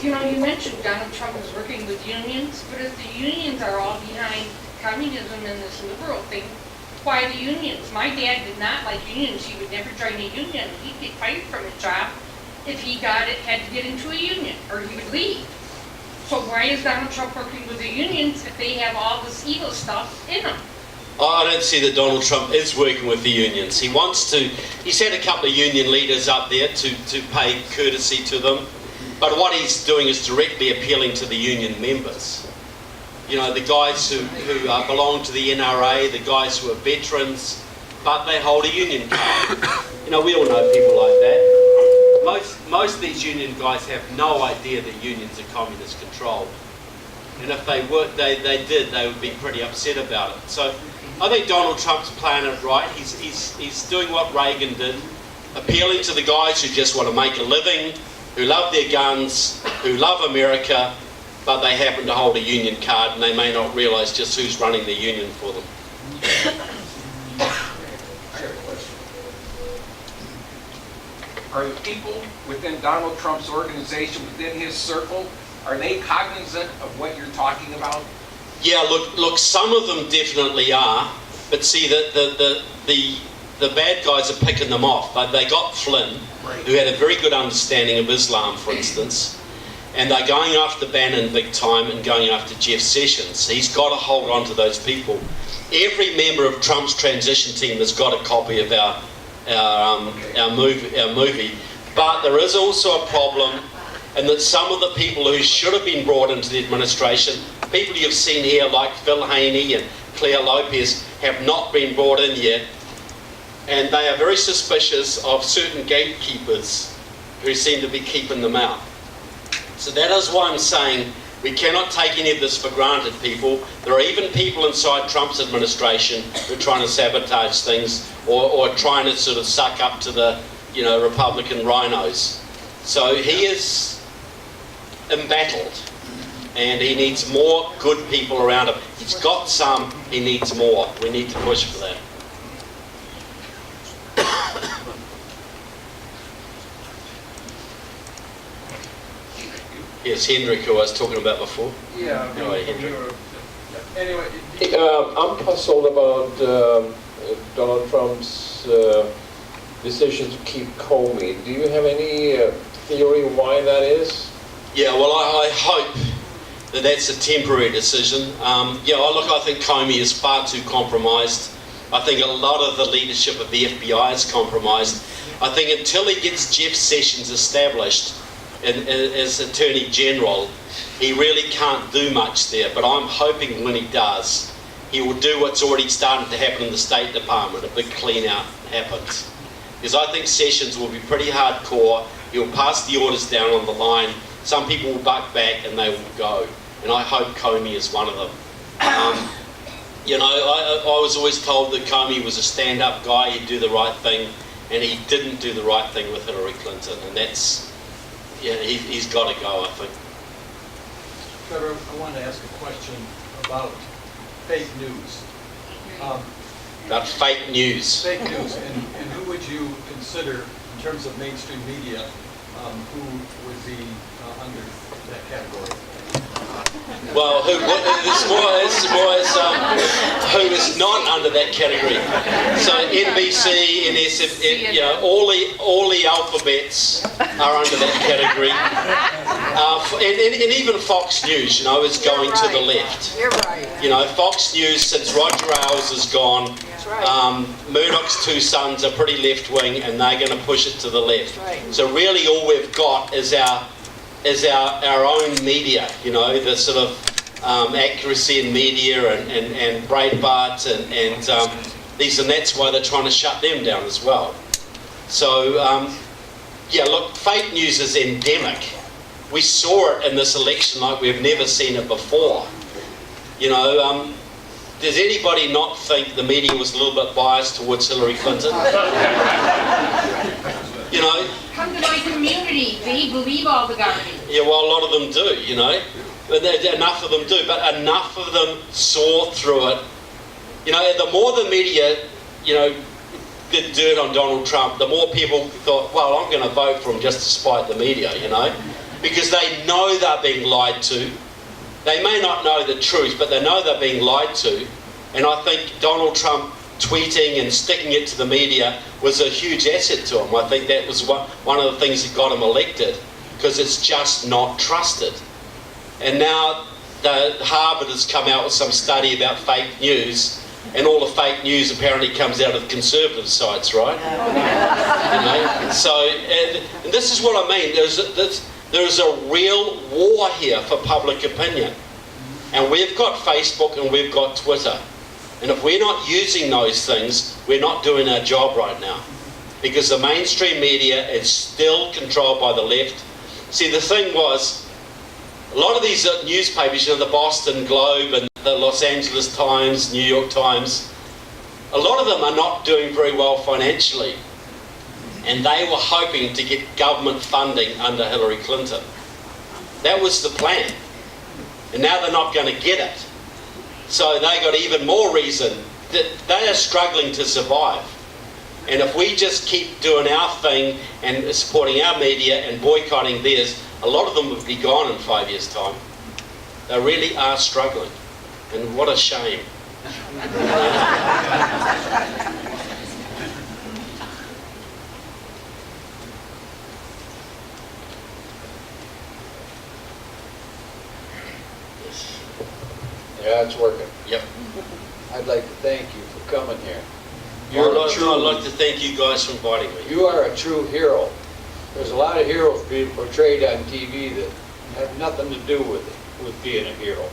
You know, you mentioned Donald Trump is working with unions, but if the unions are all behind communism and this liberal thing, why the unions? My dad did not like unions. He would never join a union. He'd get fired from his job if he had to get into a union, or he would leave. So why is Donald Trump working with the unions if they have all this evil stuff in them? I don't see that Donald Trump is working with the unions. He's had a couple of union leaders up there to pay courtesy to them. But what he's doing is directly appealing to the union members. You know, the guys who belong to the NRA, the guys who are veterans, but they hold a union card. You know, we all know people like that. Most of these union guys have no idea that unions are communist controlled. And if they did, they would be pretty upset about it. So I think Donald Trump's playing it right. He's doing what Reagan did, appealing to the guys who just want to make a living, who love their guns, who love America, but they happen to hold a union card and they may not realise just who's running the union for them. I got a question. Are the people within Donald Trump's organization, within his circle, are they cognizant of what you're talking about? Yeah, look, some of them definitely are, but see, the bad guys are picking them off. They got Flynn, who had a very good understanding of Islam, for instance, and they're going after Bannon big time and going after Jeff Sessions. He's got to hold on to those people. Every member of Trump's transition team has got a copy of our movie, but there is also a problem, and that some of the people who should have been brought into the administration, people you've seen here like Phil Haney and Claire Lopez, have not been brought in yet. and they are very suspicious of certain gatekeepers who seem to be keeping them out. So that is why I'm saying we cannot take any of this for granted, people. There are even people inside Trump's administration who are trying to sabotage things or trying to sort of suck up to the, Republican rhinos. So he is embattled, and he needs more good people around him. He's got some, he needs more. We need to push for that. Yes, Hendrik, who I was talking about before. Yeah. Anyway, Hendrik. Anyway, I'm puzzled about Donald Trump's decision to keep Comey. Do you have any theory why that is? Yeah, well, I hope that that's a temporary decision. I think Comey is far too compromised. I think a lot of the leadership of the FBI is compromised. I think until he gets Jeff Sessions established as Attorney General, he really can't do much there. But I'm hoping when he does, he will do what's already starting to happen in the State Department. A big clean out happens. Because I think Sessions will be pretty hardcore. He'll pass the orders down on the line. Some people will buck back and they will go. And I hope Comey is one of them. I was always told that Comey was a stand-up guy. He'd do the right thing. And he didn't do the right thing with Hillary Clinton. And that's, he's got to go, I think. Trevor, I want to ask a question about fake news. About fake news. Fake news, and who would you consider, in terms of mainstream media, who would be under that category? Well, who is not under that category? So NBC, NSF, all the alphabets are under that category, and even Fox News, is going to the left. You're right. Fox News, since Roger Ailes is gone, Murdoch's two sons are pretty left-wing, and they're going to push it to the left. Right. So really, all we've got is our own media, the sort of accuracy in media and Breitbart and these, and that's why they're trying to shut them down as well. So, look, fake news is endemic. We saw it in this election like we've never seen it before. Does anybody not think the media was a little bit biased towards Hillary Clinton? Come to my community, they believe all the garbage. Yeah, well, a lot of them do, Enough of them do, but enough of them saw through it. The more the media, did dirt on Donald Trump, the more people thought, well, I'm going to vote for him just to spite the media, because they know they're being lied to. They may not know the truth, but they know they're being lied to. And I think Donald Trump tweeting and sticking it to the media was a huge asset to him. I think that was one of the things that got him elected, because it's just not trusted. And now Harvard has come out with some study about fake news, and all the fake news apparently comes out of conservative sites, right? So, and this is what I mean. There's a real war here for public opinion. And we've got Facebook and we've got Twitter. And if we're not using those things, we're not doing our job right now. Because the mainstream media is still controlled by the left. See, the thing was, a lot of these newspapers, the Boston Globe and the Los Angeles Times, New York Times, a lot of them are not doing very well financially. And they were hoping to get government funding under Hillary Clinton. That was the plan. And now they're not going to get it. So they got even more reason that they are struggling to survive. And if we just keep doing our thing and supporting our media and boycotting theirs, a lot of them will be gone in 5 years' time. They really are struggling. And what a shame. Yeah, it's working. Yep. I'd like to thank you for coming here. I'd like to thank you guys for inviting me. You are a true hero. There's a lot of heroes being portrayed on TV that have nothing to do with being a hero.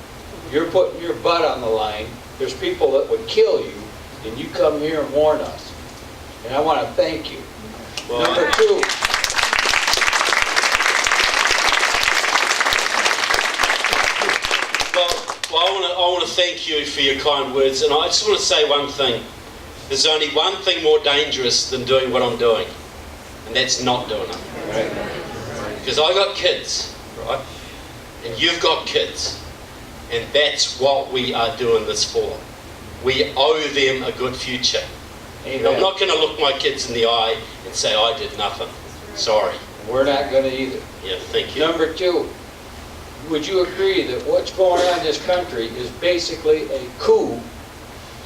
You're putting your butt on the line. There's people that would kill you, and you come here and warn us. and I want to thank you. Well, Number two, I want to thank you for your kind words, and I just want to say one thing. There's only one thing more dangerous than doing what I'm doing, and that's not doing it. Because I got kids, right? And you've got kids, and that's what we are doing this for. We owe them a good future. And I'm not going to look my kids in the eye and say I did nothing. Sorry. we're not going to either. Yeah, thank you. Number two, would you agree that what's going on in this country is basically a coup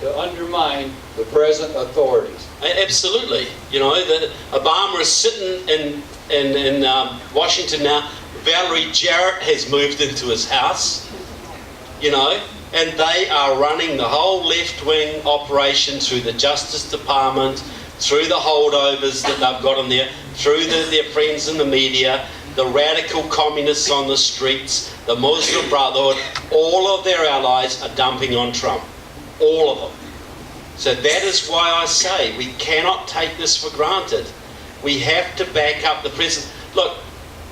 to undermine the present authorities? Absolutely. You know, Obama is sitting in Washington now. Valerie Jarrett has moved into his house, you know, and they are running the whole left-wing operation through the Justice Department, through the holdovers that they've got in there, through their friends in the media, the radical communists on the streets, the Muslim Brotherhood. All of their allies are dumping on Trump. All of them. So that is why I say we cannot take this for granted. We have to back up the president. Look,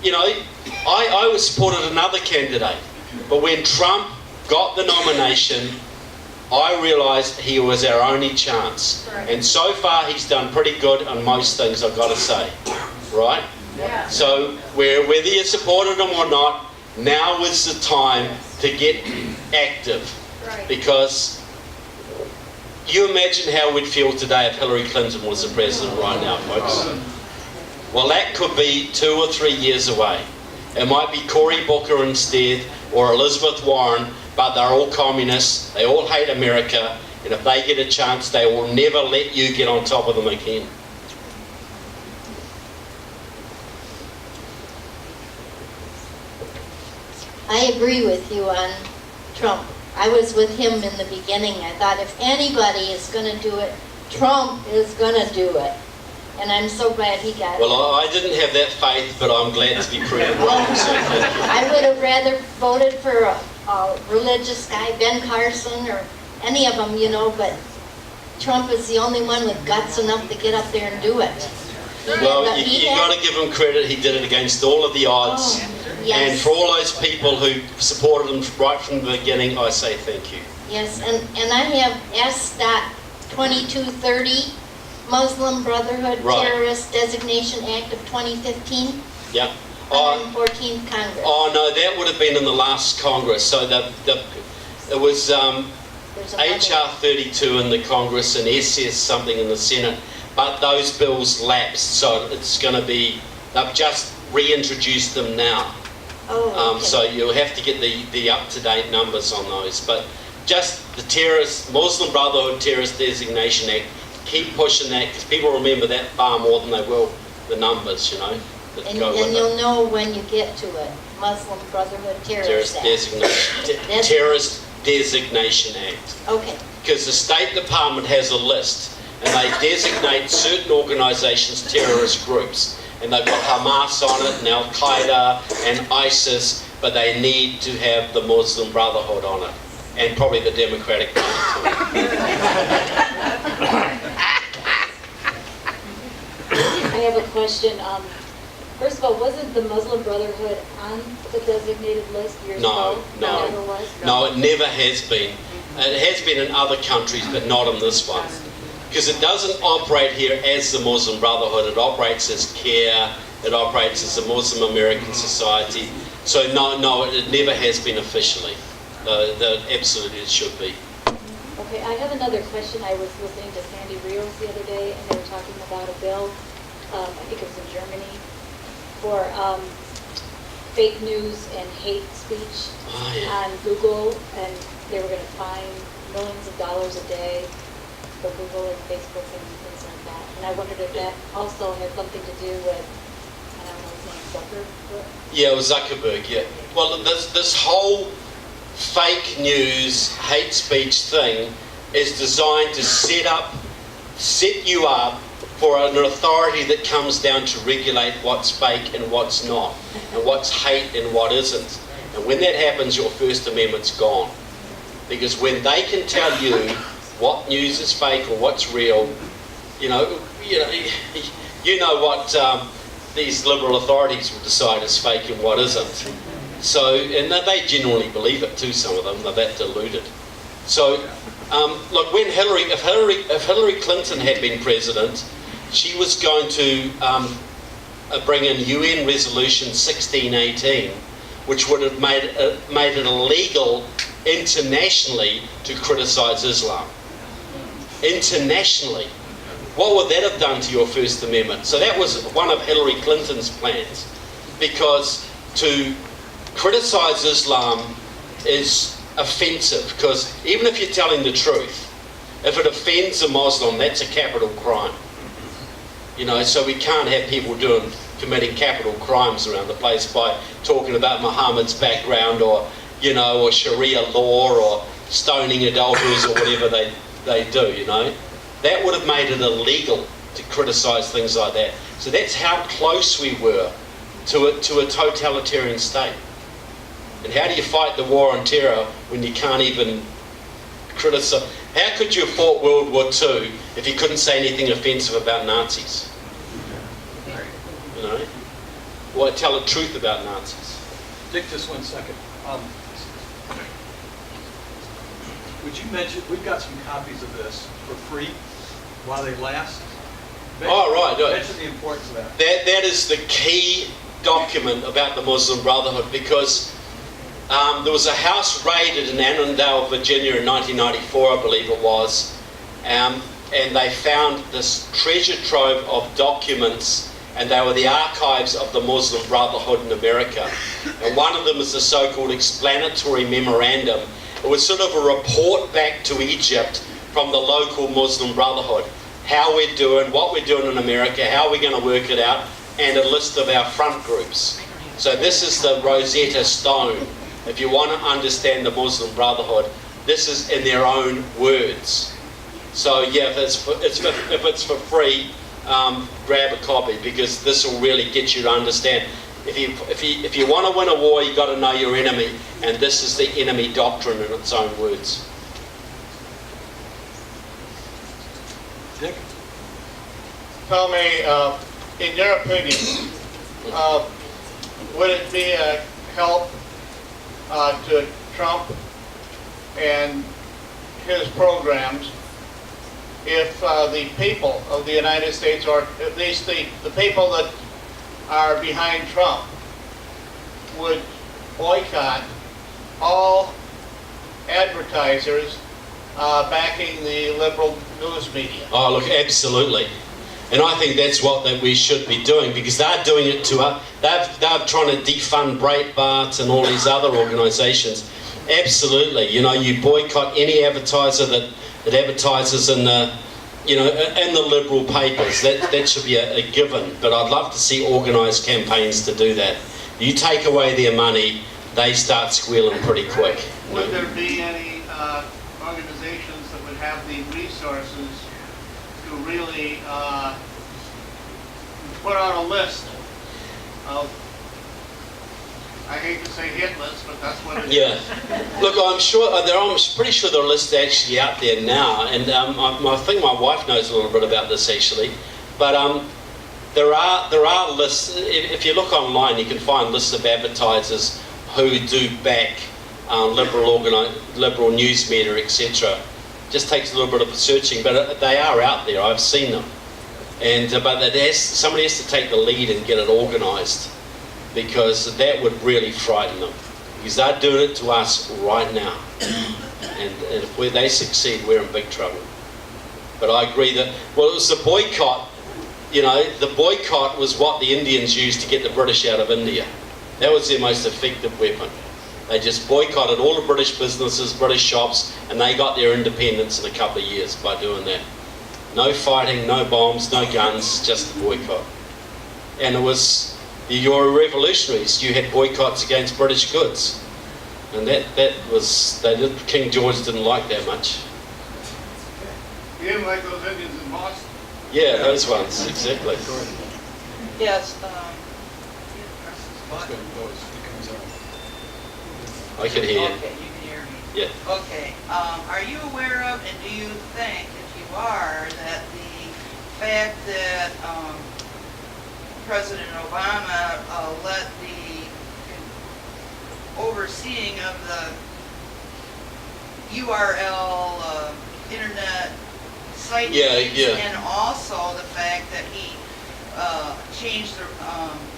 you know, I supported another candidate, but when Trump got the nomination, I realised he was our only chance. And so far he's done pretty good on most things, I've got to say. Right? Yeah. So whether you supported him or not, now is the time to get active. Right. Because you imagine how we'd feel today if Hillary Clinton was the president right now, folks. Well, that could be 2 or 3 years away. It might be Cory Booker instead, or Elizabeth Warren, but they're all communists, they all hate America, and if they get a chance, they will never let you get on top of them again. I agree with you on Trump. I was with him in the beginning. I thought if anybody is going to do it, Trump is going to do it. And I'm so glad he got it. Well, I didn't have that faith, but I'm glad to be proven wrong. So I would have rather voted for a religious guy, Ben Carson, or any of them, you know, but Trump is the only one with guts enough to get up there and do it. well, you got to give him credit. He did it against all of the odds. Yes. And for all those people who supported him right from the beginning, I say thank you. Yes, and I have S.2230, Muslim Brotherhood Right. Terrorist Designation Act of 2015, Yeah. 114th Congress. Oh no, that would have been in the last Congress. So it was There's another HR 32 in the Congress and SS something in the Senate, but those bills lapsed. So it's going to be, they've just reintroduced them now. Oh, okay. So you'll have to get the up-to-date numbers on those. But just the Muslim Brotherhood Terrorist Designation Act, keep pushing that, because people remember that far more than they will the numbers, you know, that And go with you'll it. know when you get to it. Muslim Brotherhood Terrorist Act. Terrorist Designation Act. Okay. Because the State Department has a list, and they designate certain organisations terrorist groups. And they've got Hamas on it, and Al-Qaeda, and ISIS, but they need to have the Muslim Brotherhood on it. And probably the Democratic Party too. I have a question. First of all, wasn't the Muslim Brotherhood on the designated list years ago? No. It never was? No, it never has been. It has been in other countries, but not in this one. Because it doesn't operate here as the Muslim Brotherhood. It operates as CARE. It operates as the Muslim American Society. So no, it never has been officially. Absolutely, it should be. Okay, I have another question. I was listening to Sandy Rios the other day, and they were talking about a bill, I think it was in Germany, for fake news and hate speech on Google, and they were going to fine millions of dollars a day for Google and Facebook and things like that. And I wondered if that also had something to do with, I don't know his name, Zuckerberg? Yeah, it was Zuckerberg, yeah. Well, this whole fake news, hate speech thing is designed to set you up for an authority that comes down to regulate what's fake and what's not, and what's hate and what isn't. And when that happens, your First Amendment's gone. Because when they can tell you what news is fake or what's real, you know, you know what these liberal authorities will decide is fake and what isn't. So, and they genuinely believe it too, some of them, they're that deluded. So, look, when if Hillary Clinton had been president, she was going to bring in UN Resolution 1618, which would have made it illegal internationally to criticise Islam. Internationally. What would that have done to your First Amendment? So that was one of Hillary Clinton's plans, because to criticise Islam is offensive, because even if you're telling the truth, if it offends a Muslim, that's a capital crime. You know, so we can't have people committing capital crimes around the place by talking about Muhammad's background, or, you know, or Sharia law, or stoning adulterers, or whatever they do, you know. That would have made it illegal to criticise things like that. So that's how close we were to a totalitarian state. And how do you fight the war on terror when you can't even criticise? How could you have fought World War II if you couldn't say anything offensive about Nazis? You know? Or tell the truth about Nazis? Dick, just 1 second. Would you mention, we've got some copies of this for free while they last. Mention the importance of that. That is the key document about the Muslim Brotherhood, because there was a house raided in Annandale, Virginia in 1994, I believe it was, and they found this treasure trove of documents, and they were the archives of the Muslim Brotherhood in America. And one of them is the so-called explanatory memorandum. It was sort of a report back to Egypt from the local Muslim Brotherhood. How we're doing, what we're doing in America, how we're going to work it out, and a list of our front groups. So this is the Rosetta Stone. If you want to understand the Muslim Brotherhood, this is in their own words. So yeah, if it's for free, grab a copy, because this will really get you to understand. If you want to win a war, you've got to know your enemy, and this is the enemy doctrine in its own words. Dick? Tell me, in your opinion, would it be a help to Trump and his programs if the people of the United States, or at least the people that are behind Trump, would boycott all advertisers backing the liberal news media? Oh, look, absolutely. And I think that's what we should be doing, because they're doing it to us. They're trying to defund Breitbart and all these other organisations. Absolutely. You know, you boycott any advertiser that advertises in the, you know, in the liberal papers. That should be a given. But I'd love to see organised campaigns to do that. You take away their money, they start squealing pretty quick. Would there be any organizations that would have the resources to really put on a list of, I hate to say hit list, but that's what it is. Yeah. Look, I'm pretty sure the list is actually out there now, and I think my wife knows a little bit about this actually. But there are lists. If you look online, you can find lists of advertisers who do back liberal news media, etc. Just takes a little bit of searching, but they are out there. I've seen them, and but somebody has to take the lead and get it organised, because that would really frighten them, because they're doing it to us right now, and if they succeed, we're in big trouble. But I agree that, well, it was the boycott. You know, the boycott was what the Indians used to get the British out of India. That was their most effective weapon. They just boycotted all the British businesses, British shops, and they got their independence in a couple of years by doing that. No fighting, no bombs, no guns, just a boycott. And it was, your revolutionaries, you had boycotts against British goods. And King George didn't like that much. You didn't like those Indians in Boston? Yeah, those ones, exactly. Yes. I can hear you. Okay, you can hear me. Yeah. Okay. Are you aware of, and do you think, if you are, that the fact that President Obama let the overseeing of the URL internet site names, and also the fact that he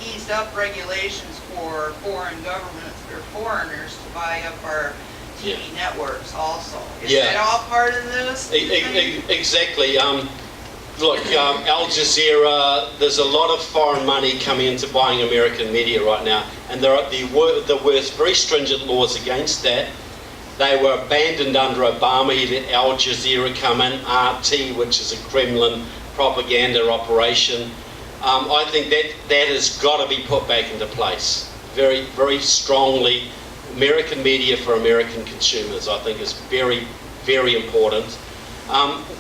eased up regulations for foreign governments or foreigners to buy up our TV networks also. Is that all part of this? Exactly. Look, Al Jazeera, there's a lot of foreign money coming into buying American media right now, and there were very stringent laws against that. They were abandoned under Obama. He let Al Jazeera come in, RT, which is a Kremlin propaganda operation. I think that has got to be put back into place very, very strongly. American media for American consumers, I think, is very, very important.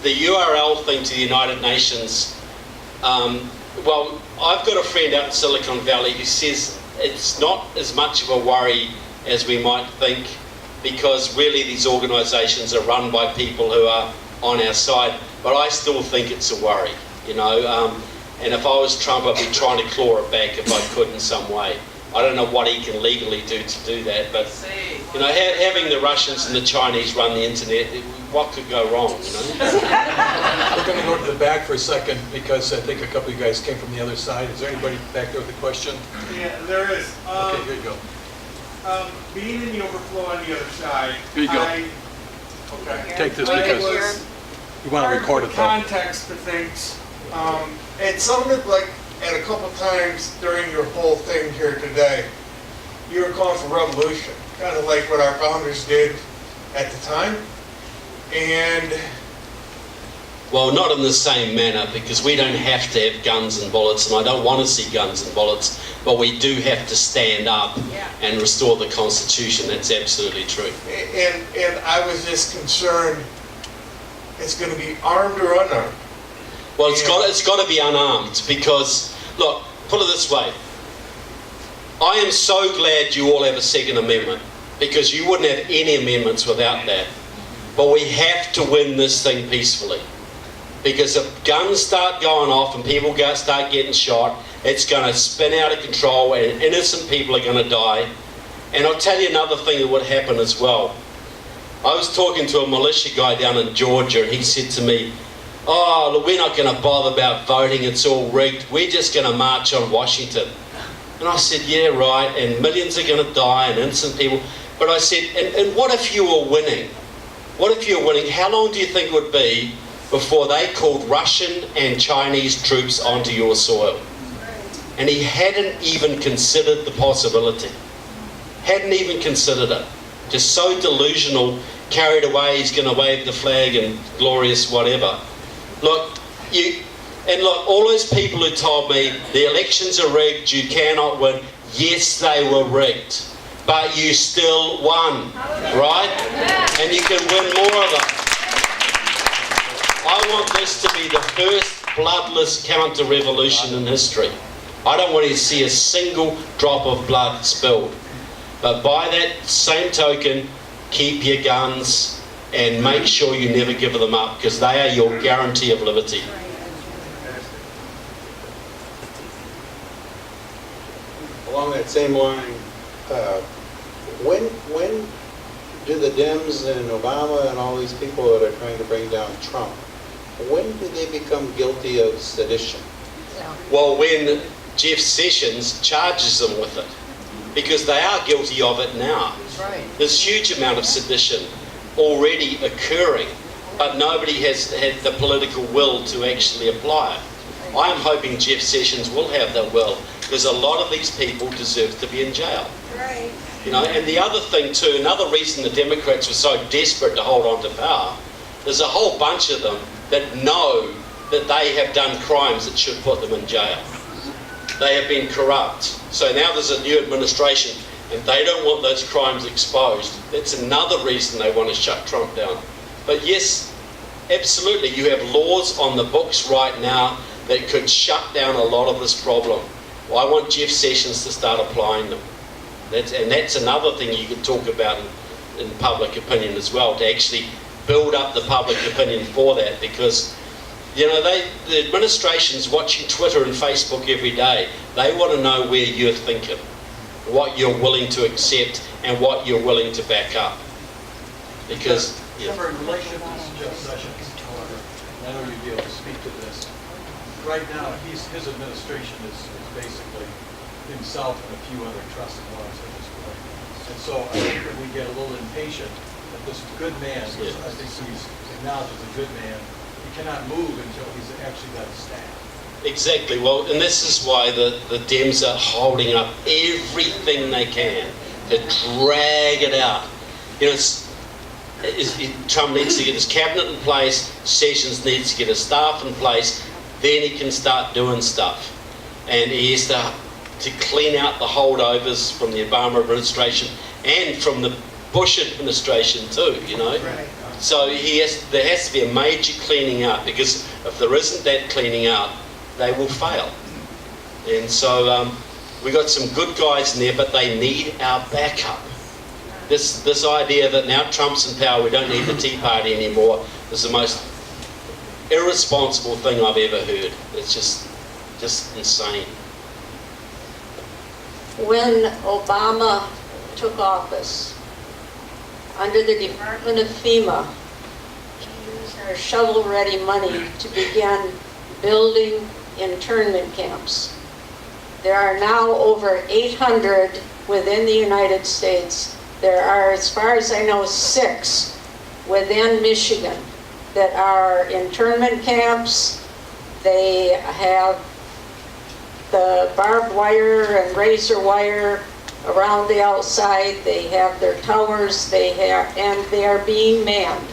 The URL thing to the United Nations, well, I've got a friend out in Silicon Valley who says it's not as much of a worry as we might think, because really these organisations are run by people who are on our side, but I still think it's a worry, you know, and if I was Trump, I'd be trying to claw it back if I could in some way. I don't know what he can legally do to do that, but you know, having the Russians and the Chinese run the internet, what could go wrong, you know? We're going to go to the back for a second because I think a couple of you guys came from the other side. Is there anybody back there with a question? Yeah, there is. Okay, here you go. Being in the overflow on the other side, Here you go. Okay. Take this because you want to record it though. Context to things. It sounded like at a couple times during your whole thing here today, you were calling for revolution, kind of like what our founders did at the time. And well, not in the same manner, because we don't have to have guns and bullets, and I don't want to see guns and bullets, but we do have to stand up and restore the Constitution. That's absolutely true. And I was just concerned, it's going to be armed or unarmed. Well, it's got to be unarmed, because, look, put it this way. I am so glad you all have a Second Amendment, because you wouldn't have any amendments without that. But we have to win this thing peacefully. Because if guns start going off and people start getting shot, it's going to spin out of control and innocent people are going to die. And I'll tell you another thing that would happen as well. I was talking to a militia guy down in Georgia, and he said to me, "Oh, look, we're not going to bother about voting, it's all rigged. We're just going to march on Washington." And I said, "Yeah, right, and millions are going to die and innocent people." But I said, and what if you were winning? What if you were winning? How long do you think it would be before they called Russian and Chinese troops onto your soil? And he hadn't even considered the possibility. Hadn't even considered it. Just so delusional, carried away, he's going to wave the flag and glorious whatever. Look, all those people who told me the elections are rigged, you cannot win, yes, they were rigged. But you still won, right? And you can win more of them. I want this to be the first bloodless counter-revolution in history. I don't want to see a single drop of blood spilled. But by that same token, keep your guns and make sure you never give them up, because they are your guarantee of liberty. Along that same line, when do the Dems and Obama and all these people that are trying to bring down Trump, when do they become guilty of sedition? Well, when Jeff Sessions charges them with it, because they are guilty of it now. There's a huge amount of sedition already occurring, but nobody has had the political will to actually apply it. I'm hoping Jeff Sessions will have the will, because a lot of these people deserve to be in jail. Right. You know, and the other thing too, another reason the Democrats were so desperate to hold on to power, there's a whole bunch of them that know that they have done crimes that should put them in jail. They have been corrupt. So now there's a new administration and they don't want those crimes exposed. That's another reason they want to shut Trump down. But yes, absolutely, you have laws on the books right now that could shut down a lot of this problem. Well, I want Jeff Sessions to start applying them. That's another thing you could talk about in public opinion as well, to actually build up the public opinion for that, because You know, the administration's watching Twitter and Facebook every day. They want to know where you're thinking, what you're willing to accept, and what you're willing to back up. Because, in relation to this Jeff Sessions, however, I know you'd be able to speak to this. Right now, his administration is basically himself and a few other trusted ones at this point. And so I think that we get a little impatient that this good man, which I think he's acknowledged as a good man, he cannot move until he's actually got a staff. Exactly. Well, and this is why the Dems are holding up everything they can to drag it out. You know, Trump needs to get his cabinet in place, Sessions needs to get his staff in place, then he can start doing stuff. And he has to clean out the holdovers from the Obama administration and from the Bush administration too, you know. Right. So there has to be a major cleaning out, because if there isn't that cleaning out, they will fail. And so we got some good guys in there, but they need our backup. This idea that now Trump's in power, we don't need the Tea Party anymore, is the most irresponsible thing I've ever heard. It's just insane. When Obama took office, under the Department of FEMA, he used our shovel-ready money to begin building internment camps. There are now over 800 within the United States. There are, as far as I know, 6 within Michigan that are internment camps. They have the barbed wire and razor wire around the outside. They have their towers. And they are being manned,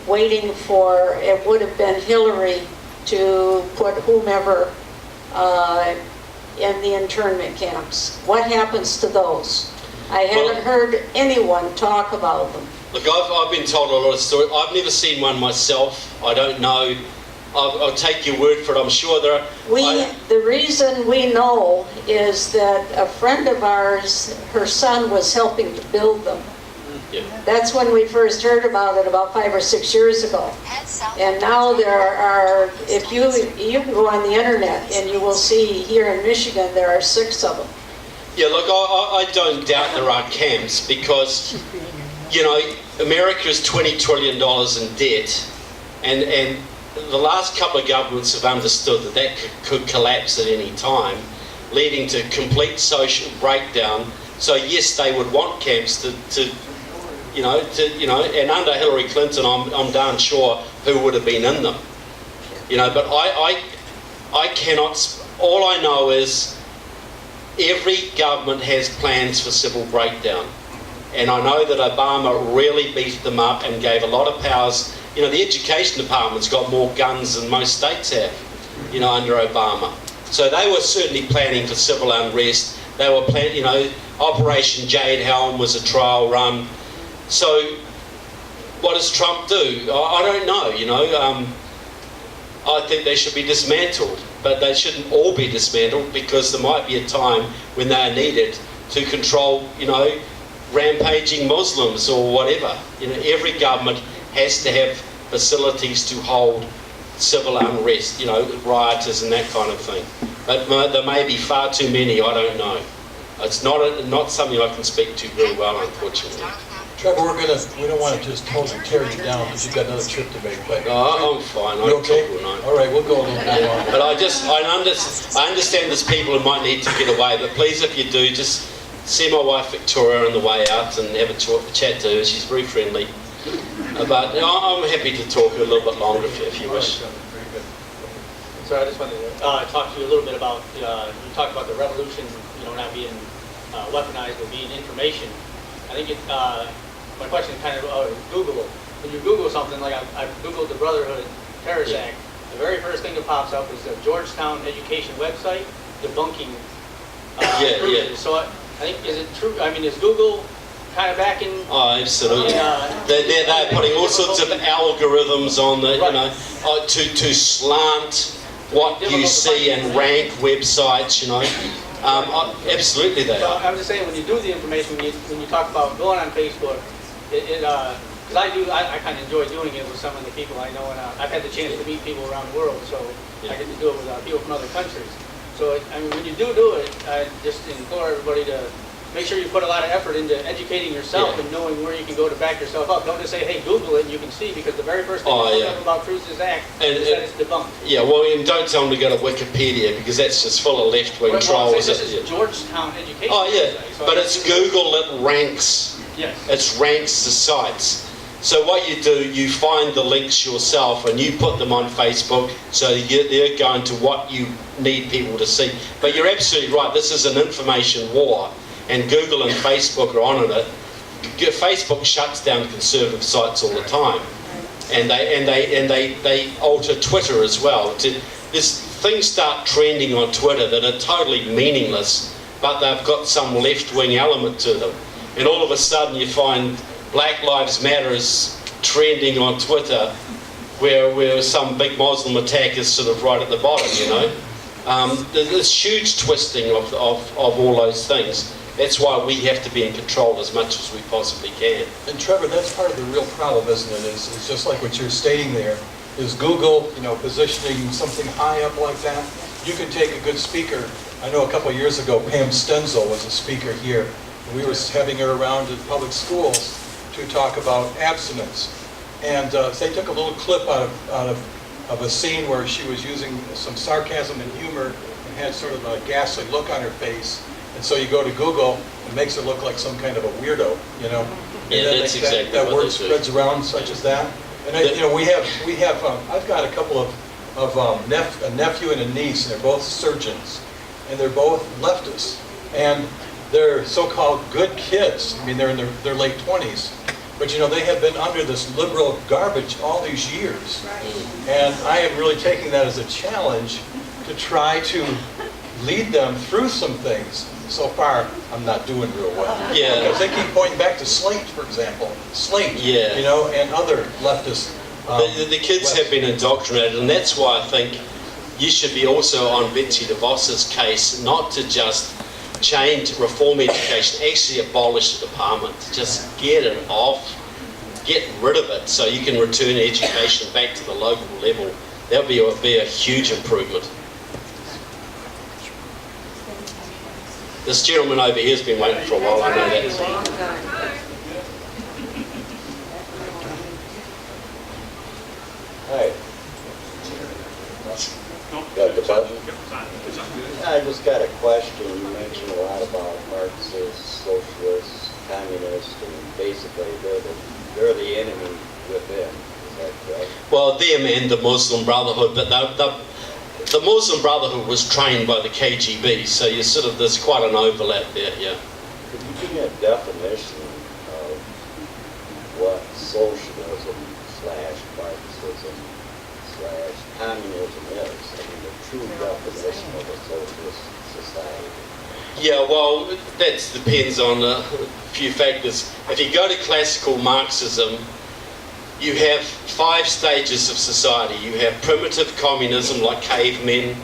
waiting for, it would have been Hillary to put whomever in the internment camps. What happens to those? I haven't heard anyone talk about them. Look, I've been told a lot of stories. I've never seen one myself. I don't know. I'll take your word for it. I'm sure there are. The reason we know is that a friend of ours, her son was helping to build them. Yeah. That's when we first heard about it, about 5 or 6 years ago. And now there are, if you can go on the internet and you will see here in Michigan there are 6 of them. Yeah, look, I don't doubt there are camps, because, you know, America is $20 trillion in debt, and the last couple of governments have understood that could collapse at any time, leading to complete social breakdown. So yes, they would want camps to and under Hillary Clinton, I'm darn sure who would have been in them. You know, but I cannot. All I know is every government has plans for civil breakdown, and I know that Obama really beat them up and gave a lot of powers. You know, the education department's got more guns than most states have, you know, under Obama. So they were certainly planning for civil unrest. They were planning, you know, Operation Jade Helm was a trial run. So what does Trump do? I don't know, you know. I think they should be dismantled, but they shouldn't all be dismantled, because there might be a time when they are needed to control, you know, rampaging Muslims or whatever. You know, every government has to have facilities to hold civil unrest, you know, rioters and that kind of thing. But there may be far too many, I don't know. It's not something I can speak to very well, unfortunately. Trevor, we don't want to just totally tear you down because you've got another trip to make. But I'm fine. You okay? All right, we'll go a little bit longer. But I understand there's people who might need to get away. But please, if you do, just see my wife Victoria on the way out and have a chat to her. She's very friendly. But I'm happy to talk a little bit longer if you wish. So I just wanted to talk to you a little bit about, you talked about the revolution, you know, not being weaponized, but being information. I think my question is kind of Google. When you Google something, like I Googled the Brotherhood Terrorist Act, the very first thing that pops up is the Georgetown Education website debunking proofs. So I think, is it true? I mean, is Google kind of back in? Oh, absolutely. They're putting all sorts of algorithms on the, you know, to slant what you see and rank websites, you know. Absolutely they so are. I'm just saying, when you do the information, when you talk about going on Facebook, Because I kind of enjoy doing it with some of the people I know, and I've had the chance to meet people around the world, so I get to do it with people from other countries. So, I mean, when you do it, I just implore everybody to make sure you put a lot of effort into educating yourself and knowing where you can go to back yourself up. Don't just say, hey, Google it and you can see, because the very first thing you look up about Truth's Act is that it's debunked. Yeah, well, and don't tell them to go to Wikipedia, because that's just full of left-wing trolls. This is Georgetown education. Oh, yeah, so but it's Google that ranks. Yes. It ranks the sites. So what you do, you find the links yourself and you put them on Facebook, so they're going to what you need people to see. But you're absolutely right, this is an information war, and Google and Facebook are on it. Facebook shuts down conservative sites all the time, and they alter Twitter as well. Things start trending on Twitter that are totally meaningless, but they've got some left-wing element to them, and all of a sudden you find Black Lives Matter is trending on Twitter, where some big Muslim attack is sort of right at the bottom, you know. There's huge twisting of all those things. That's why we have to be in control as much as we possibly can. And Trevor, that's part of the real problem, isn't it? It's just like what you're stating there. Is Google, you know, positioning something high up like that? You can take a good speaker. I know a couple of years ago, Pam Stenzel was a speaker here. We were having her around in public schools to talk about abstinence. And they took a little clip out of a scene where she was using some sarcasm and humor and had sort of a ghastly look on her face. And so you go to Google, it makes her look like some kind of a weirdo, you know. Yeah, that's exactly that what word they do. spreads around such as that. And you know, we have. I've got a couple of a nephew and a niece, and they're both surgeons, and they're both leftists, and they're so-called good kids. I mean, they're in their late 20s, but you know, they have been under this liberal garbage all these years, and I am really taking that as a challenge to try to lead them through some things. So far, I'm not doing real well. Yeah. Because they keep pointing back to Slate, for example. Slate, you know, and other leftist. The kids have been indoctrinated, and that's why I think you should be also on Betsy DeVos's case, not to just reform education, actually abolish the department. Just get it off, get rid of it, so you can return education back to the local level. That would be a huge improvement. This gentleman over here has been waiting for a while, I know that. Hi. Got the button? I just got a question. You mentioned a lot about Marxist, socialist, communist, and basically they're the enemy within. Is that correct? Well, them and the Muslim Brotherhood, but the Muslim Brotherhood was trained by the KGB, so you there's quite an overlap there, yeah. Could you give me a definition of what socialism / Marxism / communism is? I mean, the true definition of a socialist society. Yeah, well, that depends on a few factors. If you go to classical Marxism, you have 5 stages of society. You have primitive communism, like cavemen.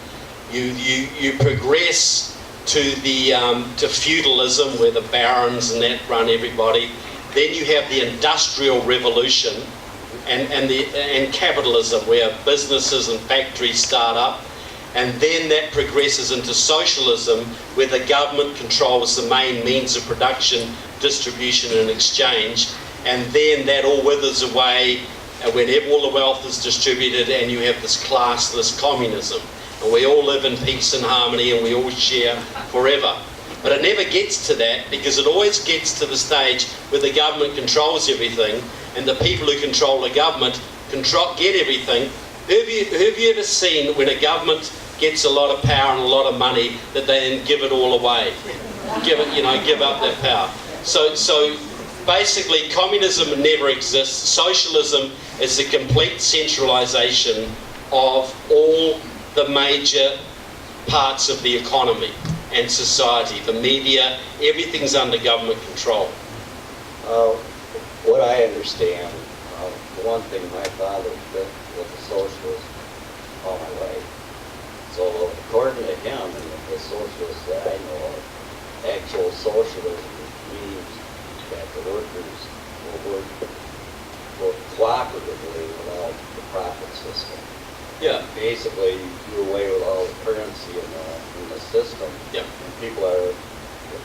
You progress to to feudalism, where the barons and that run everybody. Then you have the Industrial Revolution and capitalism, where businesses and factories start up. And then that progresses into socialism, where the government controls the main means of production, distribution and exchange. And then that all withers away when all the wealth is distributed, and you have this classless communism. And we all live in peace and harmony, and we all share forever. But it never gets to that, because it always gets to the stage where the government controls everything, and the people who control the government get everything. Have you ever seen when a government gets a lot of power and a lot of money, that they then give it all away? Give up their power. So basically, communism never exists. Socialism is the complete centralization of all the major parts of the economy and society. The media, everything's under government control. What I understand, the one thing my father did was a socialist all my life. So according to him, and the socialists that I know of, actual socialism means that the workers will work work cooperatively without the profit system. Yeah. Basically, you do away with all the currency in the system. Yeah. And people are,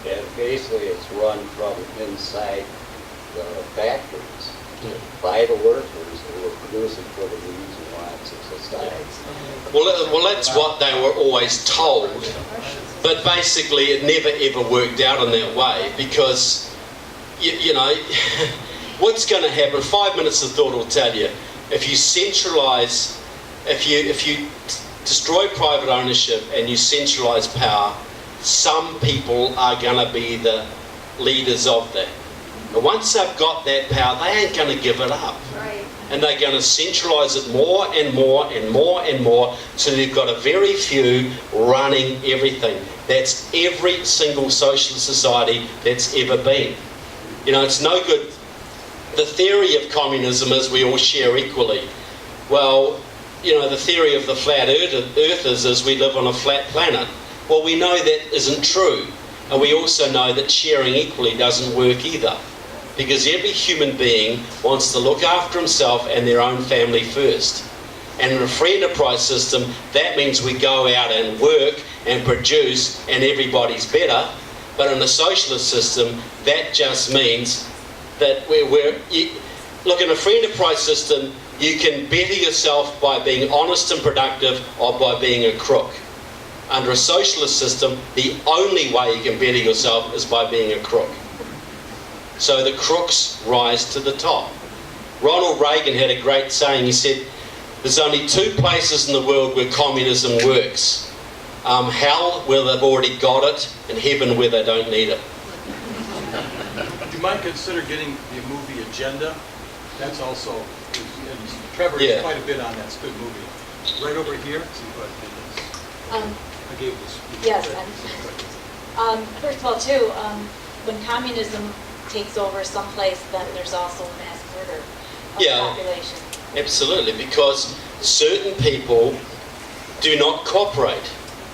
and basically it's run from inside the factories by the workers who are producing for the needs and wants of society. Well, that's what they were always told, but basically it never ever worked out in that way because, you know, what's going to happen, 5 minutes of thought will tell you, if you centralise, if you destroy private ownership and you centralise power, some people are going to be the leaders of that. But once they've got that power, they ain't going to give it up. Right. And they're going to centralise it more and more and more and more, so you've got a very few running everything. That's every single socialist society that's ever been. You know, it's no good. The theory of communism is we all share equally. Well, you know, the theory of the flat earthers is we live on a flat planet. Well, we know that isn't true. And we also know that sharing equally doesn't work either. Because every human being wants to look after himself and their own family first. And in a free enterprise system, that means we go out and work and produce and everybody's better. But in a socialist system, that just means that look, in a free enterprise system, you can better yourself by being honest and productive or by being a crook. Under a socialist system, the only way you can better yourself is by being a crook. So the crooks rise to the top. Ronald Reagan had a great saying. He said, there's only two places in the world where communism works. Hell, where they've already got it, and heaven, where they don't need it. You might consider getting the movie Agenda. That's also, and Trevor is quite a bit on that. It's a good movie. Right over here. See if I did this. I gave this. Yes. First of all, too, when communism takes over someplace, then there's also mass murder of the population. Absolutely, because certain people do not cooperate.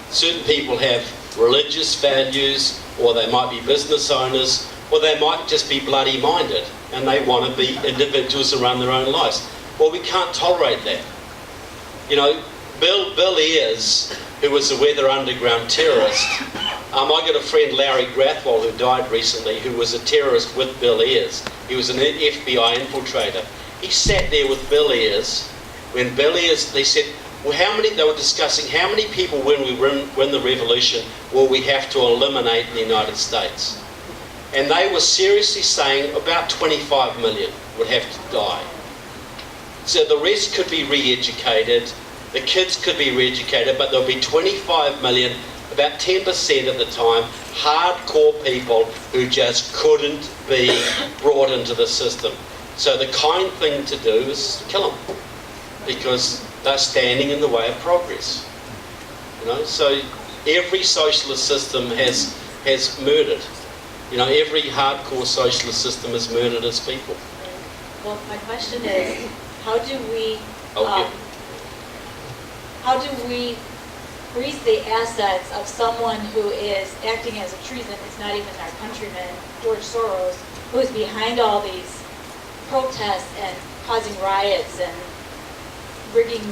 Certain people have religious values, or they might be business owners, or they might just be bloody minded, and they want to be individuals and run their own lives. Well, we can't tolerate that. You know, Bill Ayers, who was a Weather Underground terrorist, I got a friend, Larry Grathwohl, who died recently, who was a terrorist with Bill Ayers. He was an FBI infiltrator. He sat there with Bill Ayers. When Bill Ayers, they said, well, they were discussing how many people, when we win the revolution, will we have to eliminate in the United States? And they were seriously saying about 25 million would have to die. So the rest could be re-educated, the kids could be re-educated, but there'll be 25 million, about 10% at the time, hardcore people who just couldn't be brought into the system. So the kind thing to do is kill them, because they're standing in the way of progress. You know, so every socialist system has murdered. You know, every hardcore socialist system has murdered its people. Well, my question is, how do we freeze the assets of someone who is acting as a treason? It's not even our countryman, George Soros, who is behind all these protests and causing riots and rigging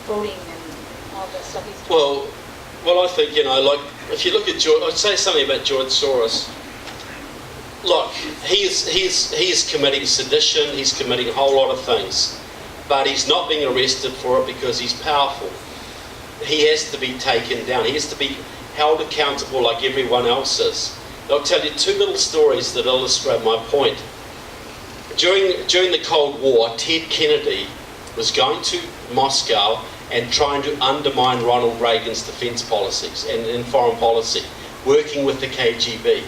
voting and all the stuff he's doing. Well, I think, you know, like, if you look at George, I'd say something about George Soros. Look, he's committing sedition, he's committing a whole lot of things, but he's not being arrested for it because he's powerful. He has to be taken down. He has to be held accountable like everyone else is. I'll tell you two little stories that illustrate my point. During the Cold War, Ted Kennedy was going to Moscow and trying to undermine Ronald Reagan's defense policies and foreign policy, working with the KGB.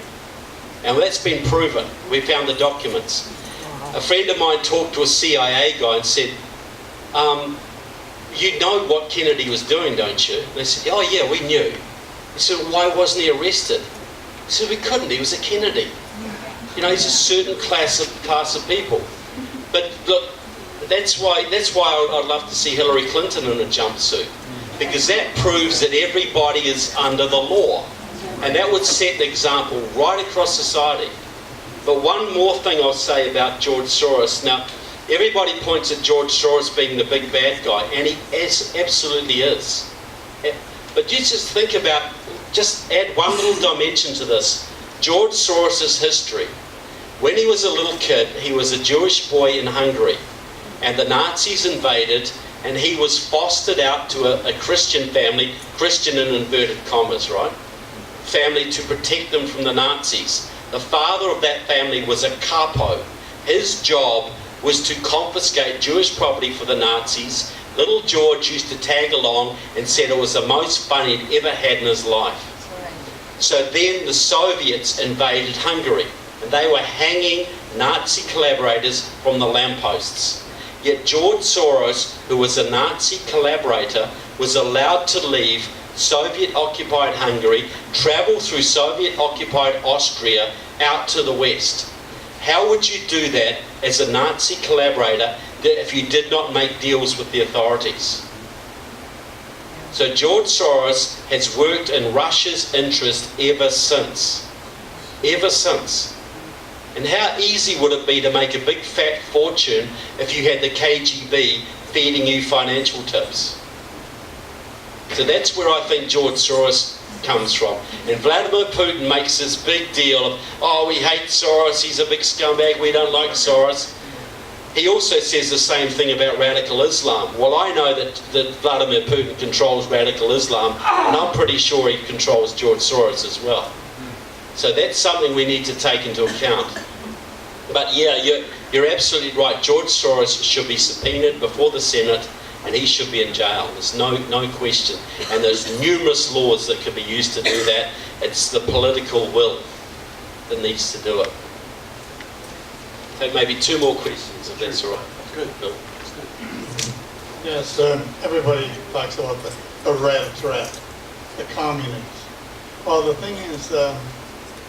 And that's been proven. We found the documents. A friend of mine talked to a CIA guy and said, you know what Kennedy was doing, don't you? And they said, oh yeah, we knew. He said, why wasn't he arrested? He said, we couldn't, he was a Kennedy. You know, he's a certain class of people. But look, that's why I'd love to see Hillary Clinton in a jumpsuit, because that proves that everybody is under the law. And that would set the example right across society. But one more thing I'll say about George Soros. Now, everybody points at George Soros being the big bad guy, and he absolutely is. But you just think about, just add one little dimension to this. George Soros' history. When he was a little kid, he was a Jewish boy in Hungary, and the Nazis invaded, and he was fostered out to a Christian family, Christian in inverted commas, right? Family to protect them from the Nazis. The father of that family was a capo. His job was to confiscate Jewish property for the Nazis. Little George used to tag along and said it was the most fun he'd ever had in his life. So then the Soviets invaded Hungary, and they were hanging Nazi collaborators from the lampposts. Yet George Soros, who was a Nazi collaborator, was allowed to leave Soviet-occupied Hungary, travel through Soviet-occupied Austria out to the West. How would you do that as a Nazi collaborator if you did not make deals with the authorities? So George Soros has worked in Russia's interest ever since. Ever since. And how easy would it be to make a big fat fortune if you had the KGB feeding you financial tips? So that's where I think George Soros comes from. And Vladimir Putin makes this big deal of, oh, we hate Soros, he's a big scumbag, we don't like Soros. He also says the same thing about radical Islam. Well, I know that Vladimir Putin controls radical Islam, and I'm pretty sure he controls George Soros as well. So that's something we need to take into account. But yeah, you're absolutely right. George Soros should be subpoenaed before the Senate, and he should be in jail. There's no question. And there's numerous laws that could be used to do that. It's the political will that needs to do it. Take maybe two more questions, if that's all right. Good. Bill. Yes, everybody talks about the red threat, the communists. Well, the thing is,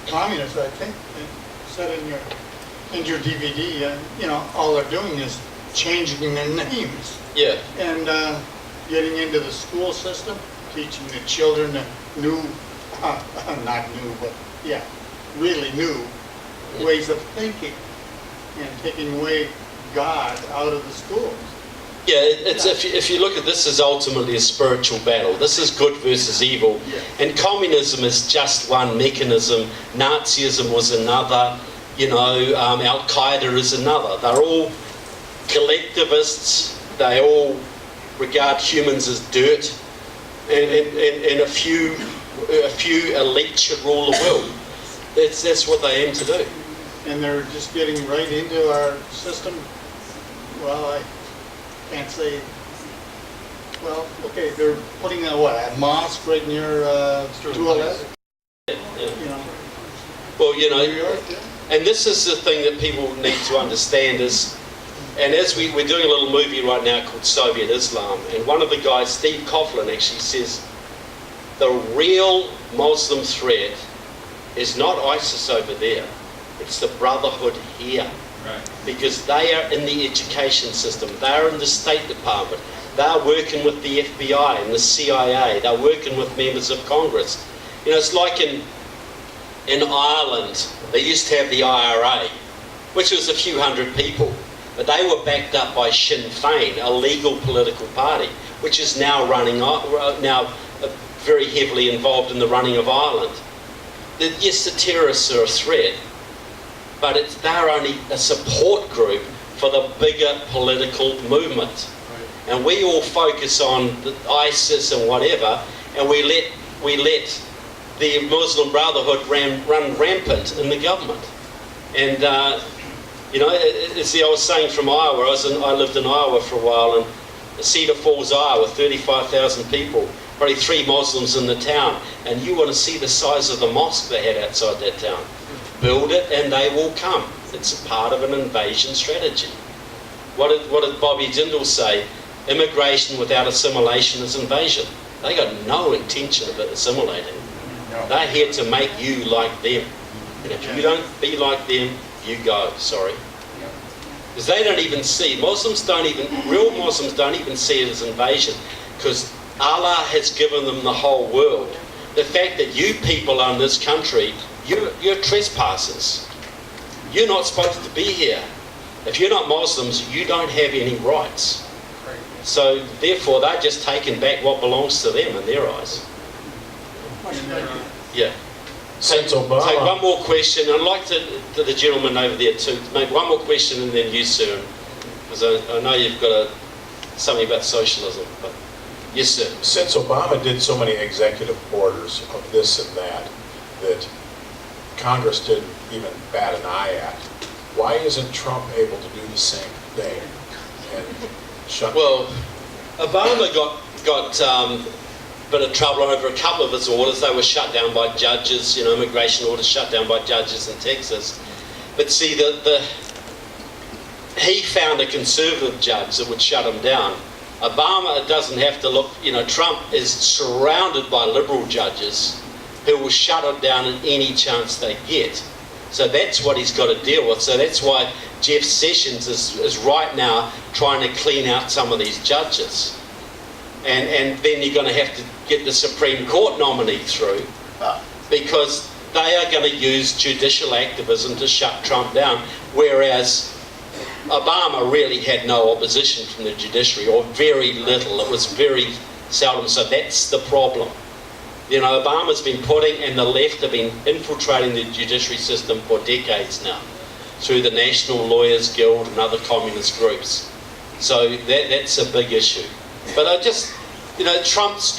communists, I think, it said in your DVD, all they're doing is changing their names. Yeah. And getting into the school system, teaching the children the new, not new, but yeah, really new ways of thinking, and taking away God out of the schools. Yeah, it's if you look at this as ultimately a spiritual battle. This is good versus evil. Yeah. And communism is just one mechanism. Nazism was another. Al-Qaeda is another. They're all collectivists. They all regard humans as dirt. And a few elite should rule the world. That's what they aim to do. And they're just getting right into our system. Well, I can't say. Well, okay, they're putting a mosque right near toilet. Yeah. Well, New York, yeah. And this is the thing that people need to understand is, and as we're doing a little movie right now called Soviet Islam, and one of the guys, Steve Coughlin, actually says the real Muslim threat is not ISIS over there, it's the Brotherhood here. Right. Because they are in the education system, they're in the State Department, they're working with the FBI and the CIA, they're working with members of Congress. It's like in Ireland, they used to have the IRA, which was a few hundred people, but they were backed up by Sinn Féin, a legal political party, which is now very heavily involved in the running of Ireland. Yes, the terrorists are a threat, but they're only a support group for the bigger political movement. Right. And we all focus on the ISIS and whatever, and we let the Muslim Brotherhood run rampant in the government. And it's I was saying from Iowa. I lived in Iowa for a while, and Cedar Falls, Iowa, 35,000 people, probably 3 Muslims in the town, and you want to see the size of the mosque they had outside that town. Build it and they will come. It's a part of an invasion strategy. What did Bobby Jindal say? Immigration without assimilation is invasion. They got no intention of assimilating. No. They're here to make you like them. And if you don't be like them, you go. Sorry. Because they don't even see, real Muslims don't even see it as invasion, because Allah has given them the whole world. The fact that you people are in this country, you're trespassers. you're not supposed to be here. If you're not Muslims, you don't have any rights. So therefore, they're just taking back what belongs to them in their eyes. Yeah. Since Obama. Take one more question. I'd like to the gentleman over there to make one more question, and then you, sir, because I know you've got something about socialism. But yes, sir. Since Obama did so many executive orders of this and that Congress didn't even bat an eye at, why isn't Trump able to do the same thing and shut? Well, Obama got a bit of trouble over a couple of his orders. They were shut down by judges, immigration orders shut down by judges in Texas. But see, he found a conservative judge that would shut him down. Obama doesn't have to look, Trump is surrounded by liberal judges who will shut him down at any chance they get. So that's what he's got to deal with. So that's why Jeff Sessions is right now trying to clean out some of these judges. And then you're going to have to get the Supreme Court nominee through, because they are going to use judicial activism to shut Trump down, whereas Obama really had no opposition from the judiciary, or very little. It was very seldom. So that's the problem. Obama's been and the left have been infiltrating the judiciary system for decades now, through the National Lawyers Guild and other communist groups. So that's a big issue. But I just, Trump's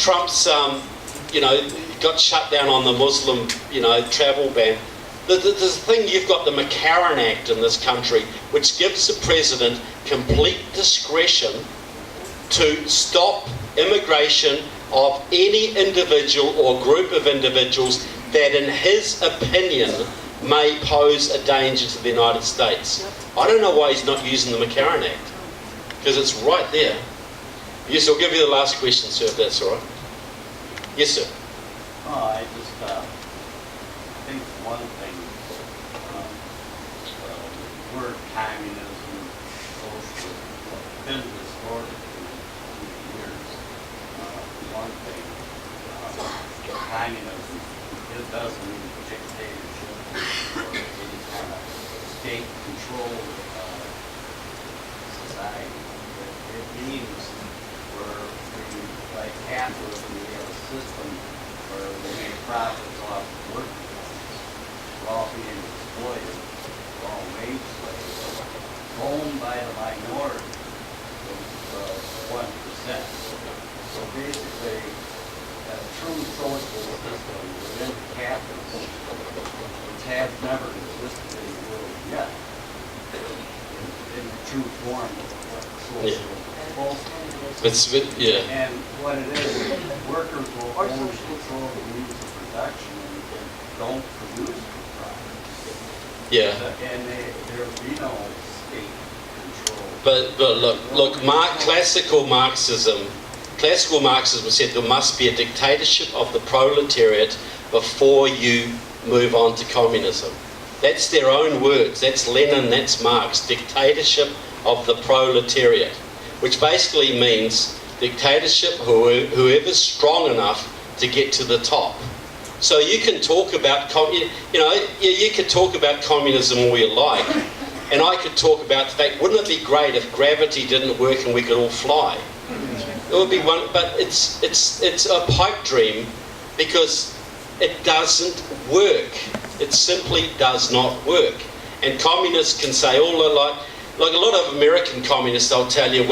got shut down on the Muslim, travel ban. The thing, you've got the McCarran Act in this country, which gives the president complete discretion to stop immigration of any individual or group of individuals that, in his opinion, may pose a danger to the United States. I don't know why he's not using the McCarran Act, because it's right there. Yes, I'll give you the last question, sir, if that's all right. Yes, sir. I just think one thing, the word communism, socialism, been distorted through the years. One thing, communism, it doesn't mean dictatorship or any kind of state-controlled society. It means like capitalism, we have a system where we make profits off of working. We're all being exploited. We're all wage slaves. Owned by the minority of 1%. So basically, a true social system within capitalism, which has never existed in the world yet, in the true form of what socialism is supposed to be. And what it is, workers will own control the means of production and don't produce the product. Yeah. And there will be no state control. But look, classical Marxism said there must be a dictatorship of the proletariat before you move on to communism. That's their own words. That's Lenin, that's Marx. Dictatorship of the proletariat, which basically means dictatorship, whoever's strong enough to get to the top. So you can talk about, you could talk about communism all you like, and I could talk about the fact, wouldn't it be great if gravity didn't work and we could all fly? It would be one, but it's a pipe dream, because it doesn't work. It simply does not work. And communists can say all the like a lot of American communists, they'll tell you,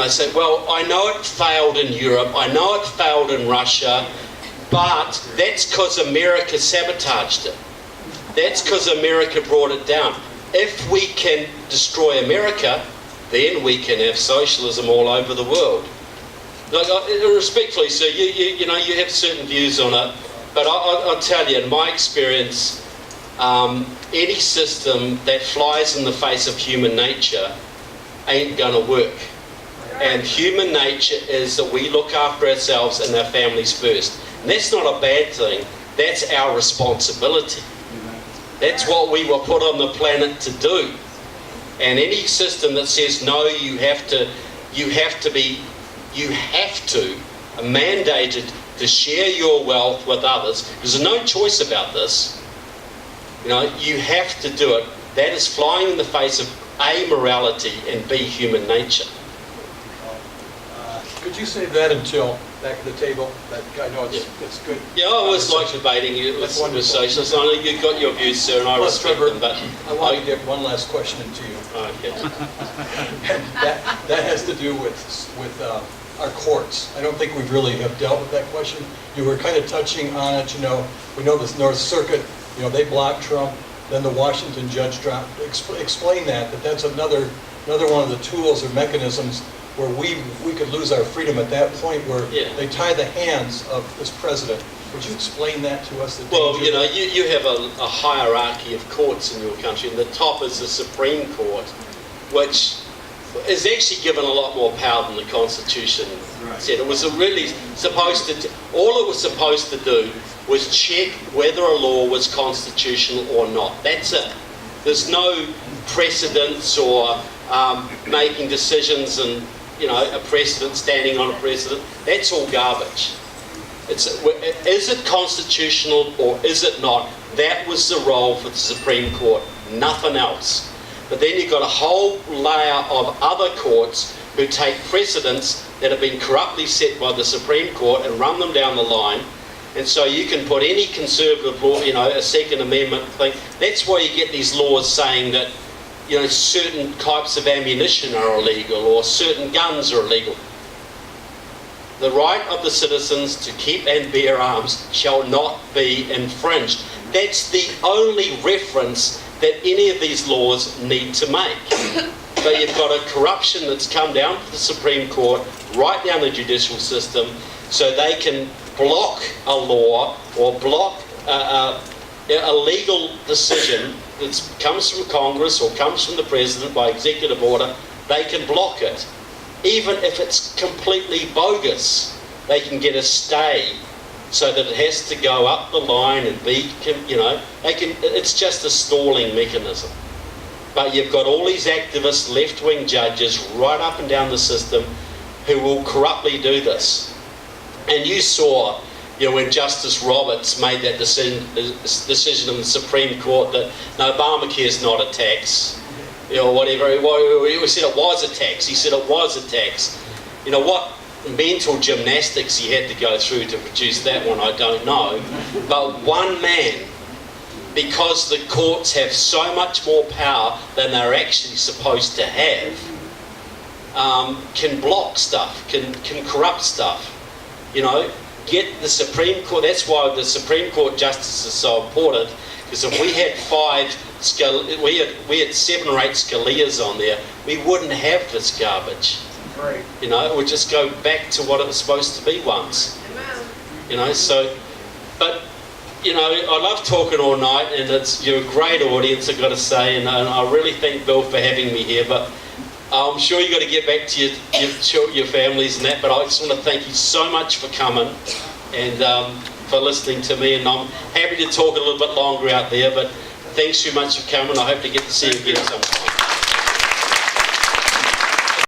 say, I know it failed in Europe, I know it failed in Russia, but that's because America sabotaged it. That's because America brought it down. If we can destroy America, then we can have socialism all over the world. Respectfully, sir, you have certain views on it, but I'll tell you, in my experience, any system that flies in the face of human nature ain't going to work. And human nature is that we look after ourselves and our families first. And that's not a bad thing. That's our responsibility. That's what we were put on the planet to do. And any system that says no, you have to mandated to share your wealth with others, because there's no choice about this. You have to do it. That is flying in the face of A, morality, and B, human nature. Could you save that until back at the table? I know it's good. Yeah, I always like debating it with socialists. I know you've got your views, sir, and I Plus, respect Trevor, them, but I want to get one last question into you. Okay. that has to do with our courts. I don't think we really have dealt with that question. You were kind of touching on it. You know, we know this North Circuit. You know, they blocked Trump. Then the Washington judge dropped. Explain that. That's another one of the tools or mechanisms where we could lose our freedom at that point, where they tie the hands of this president. Would you explain that to us? Well, you know, you have a hierarchy of courts in your country, and the top is the Supreme Court, which is actually given a lot more power than the Constitution said. It was really supposed to, all it was supposed to do was check whether a law was constitutional or not. That's it. There's no precedence or making decisions and, you know, a precedent, standing on a precedent. That's all garbage. Is it constitutional or is it not? That was the role for the Supreme Court, nothing else. But then you've got a whole layer of other courts who take precedents that have been corruptly set by the Supreme Court and run them down the line. And so you can put any conservative law, you know, a Second Amendment thing. That's why you get these laws saying that, you know, certain types of ammunition are illegal or certain guns are illegal. The right of the citizens to keep and bear arms shall not be infringed. That's the only reference that any of these laws need to make. But you've got a corruption that's come down to the Supreme Court, right down the judicial system, so they can block a law or block a legal decision that comes from Congress or comes from the President by executive order. They can block it. Even if it's completely bogus, they can get a stay so that it has to go up the line and be, you know, it's just a stalling mechanism. But you've got all these activist left-wing judges right up and down the system who will corruptly do this. And you saw, you know, when Justice Roberts made that decision in the Supreme Court that no, Obamacare is not a tax, you know, whatever. He said it was a tax. He said it was a tax. You know, what mental gymnastics he had to go through to produce that one, I don't know. But one man, because the courts have so much more power than they're actually supposed to have, can block stuff, can corrupt stuff. You know, get the Supreme Court. That's why the Supreme Court justice is so important. Because if we had we had 7 or 8 Scalias on there, we wouldn't have this garbage. Right. You know, it would just go back to what it was supposed to be once. You know, so, but, you know, I love talking all night, and you're a great audience, I've got to say, and I really thank Bill for having me here, but I'm sure you've got to get back to your families and that, but I just want to thank you so much for coming and for listening to me, and I'm happy to talk a little bit longer out there, but thanks so much for coming. I hope to get to see you again sometime.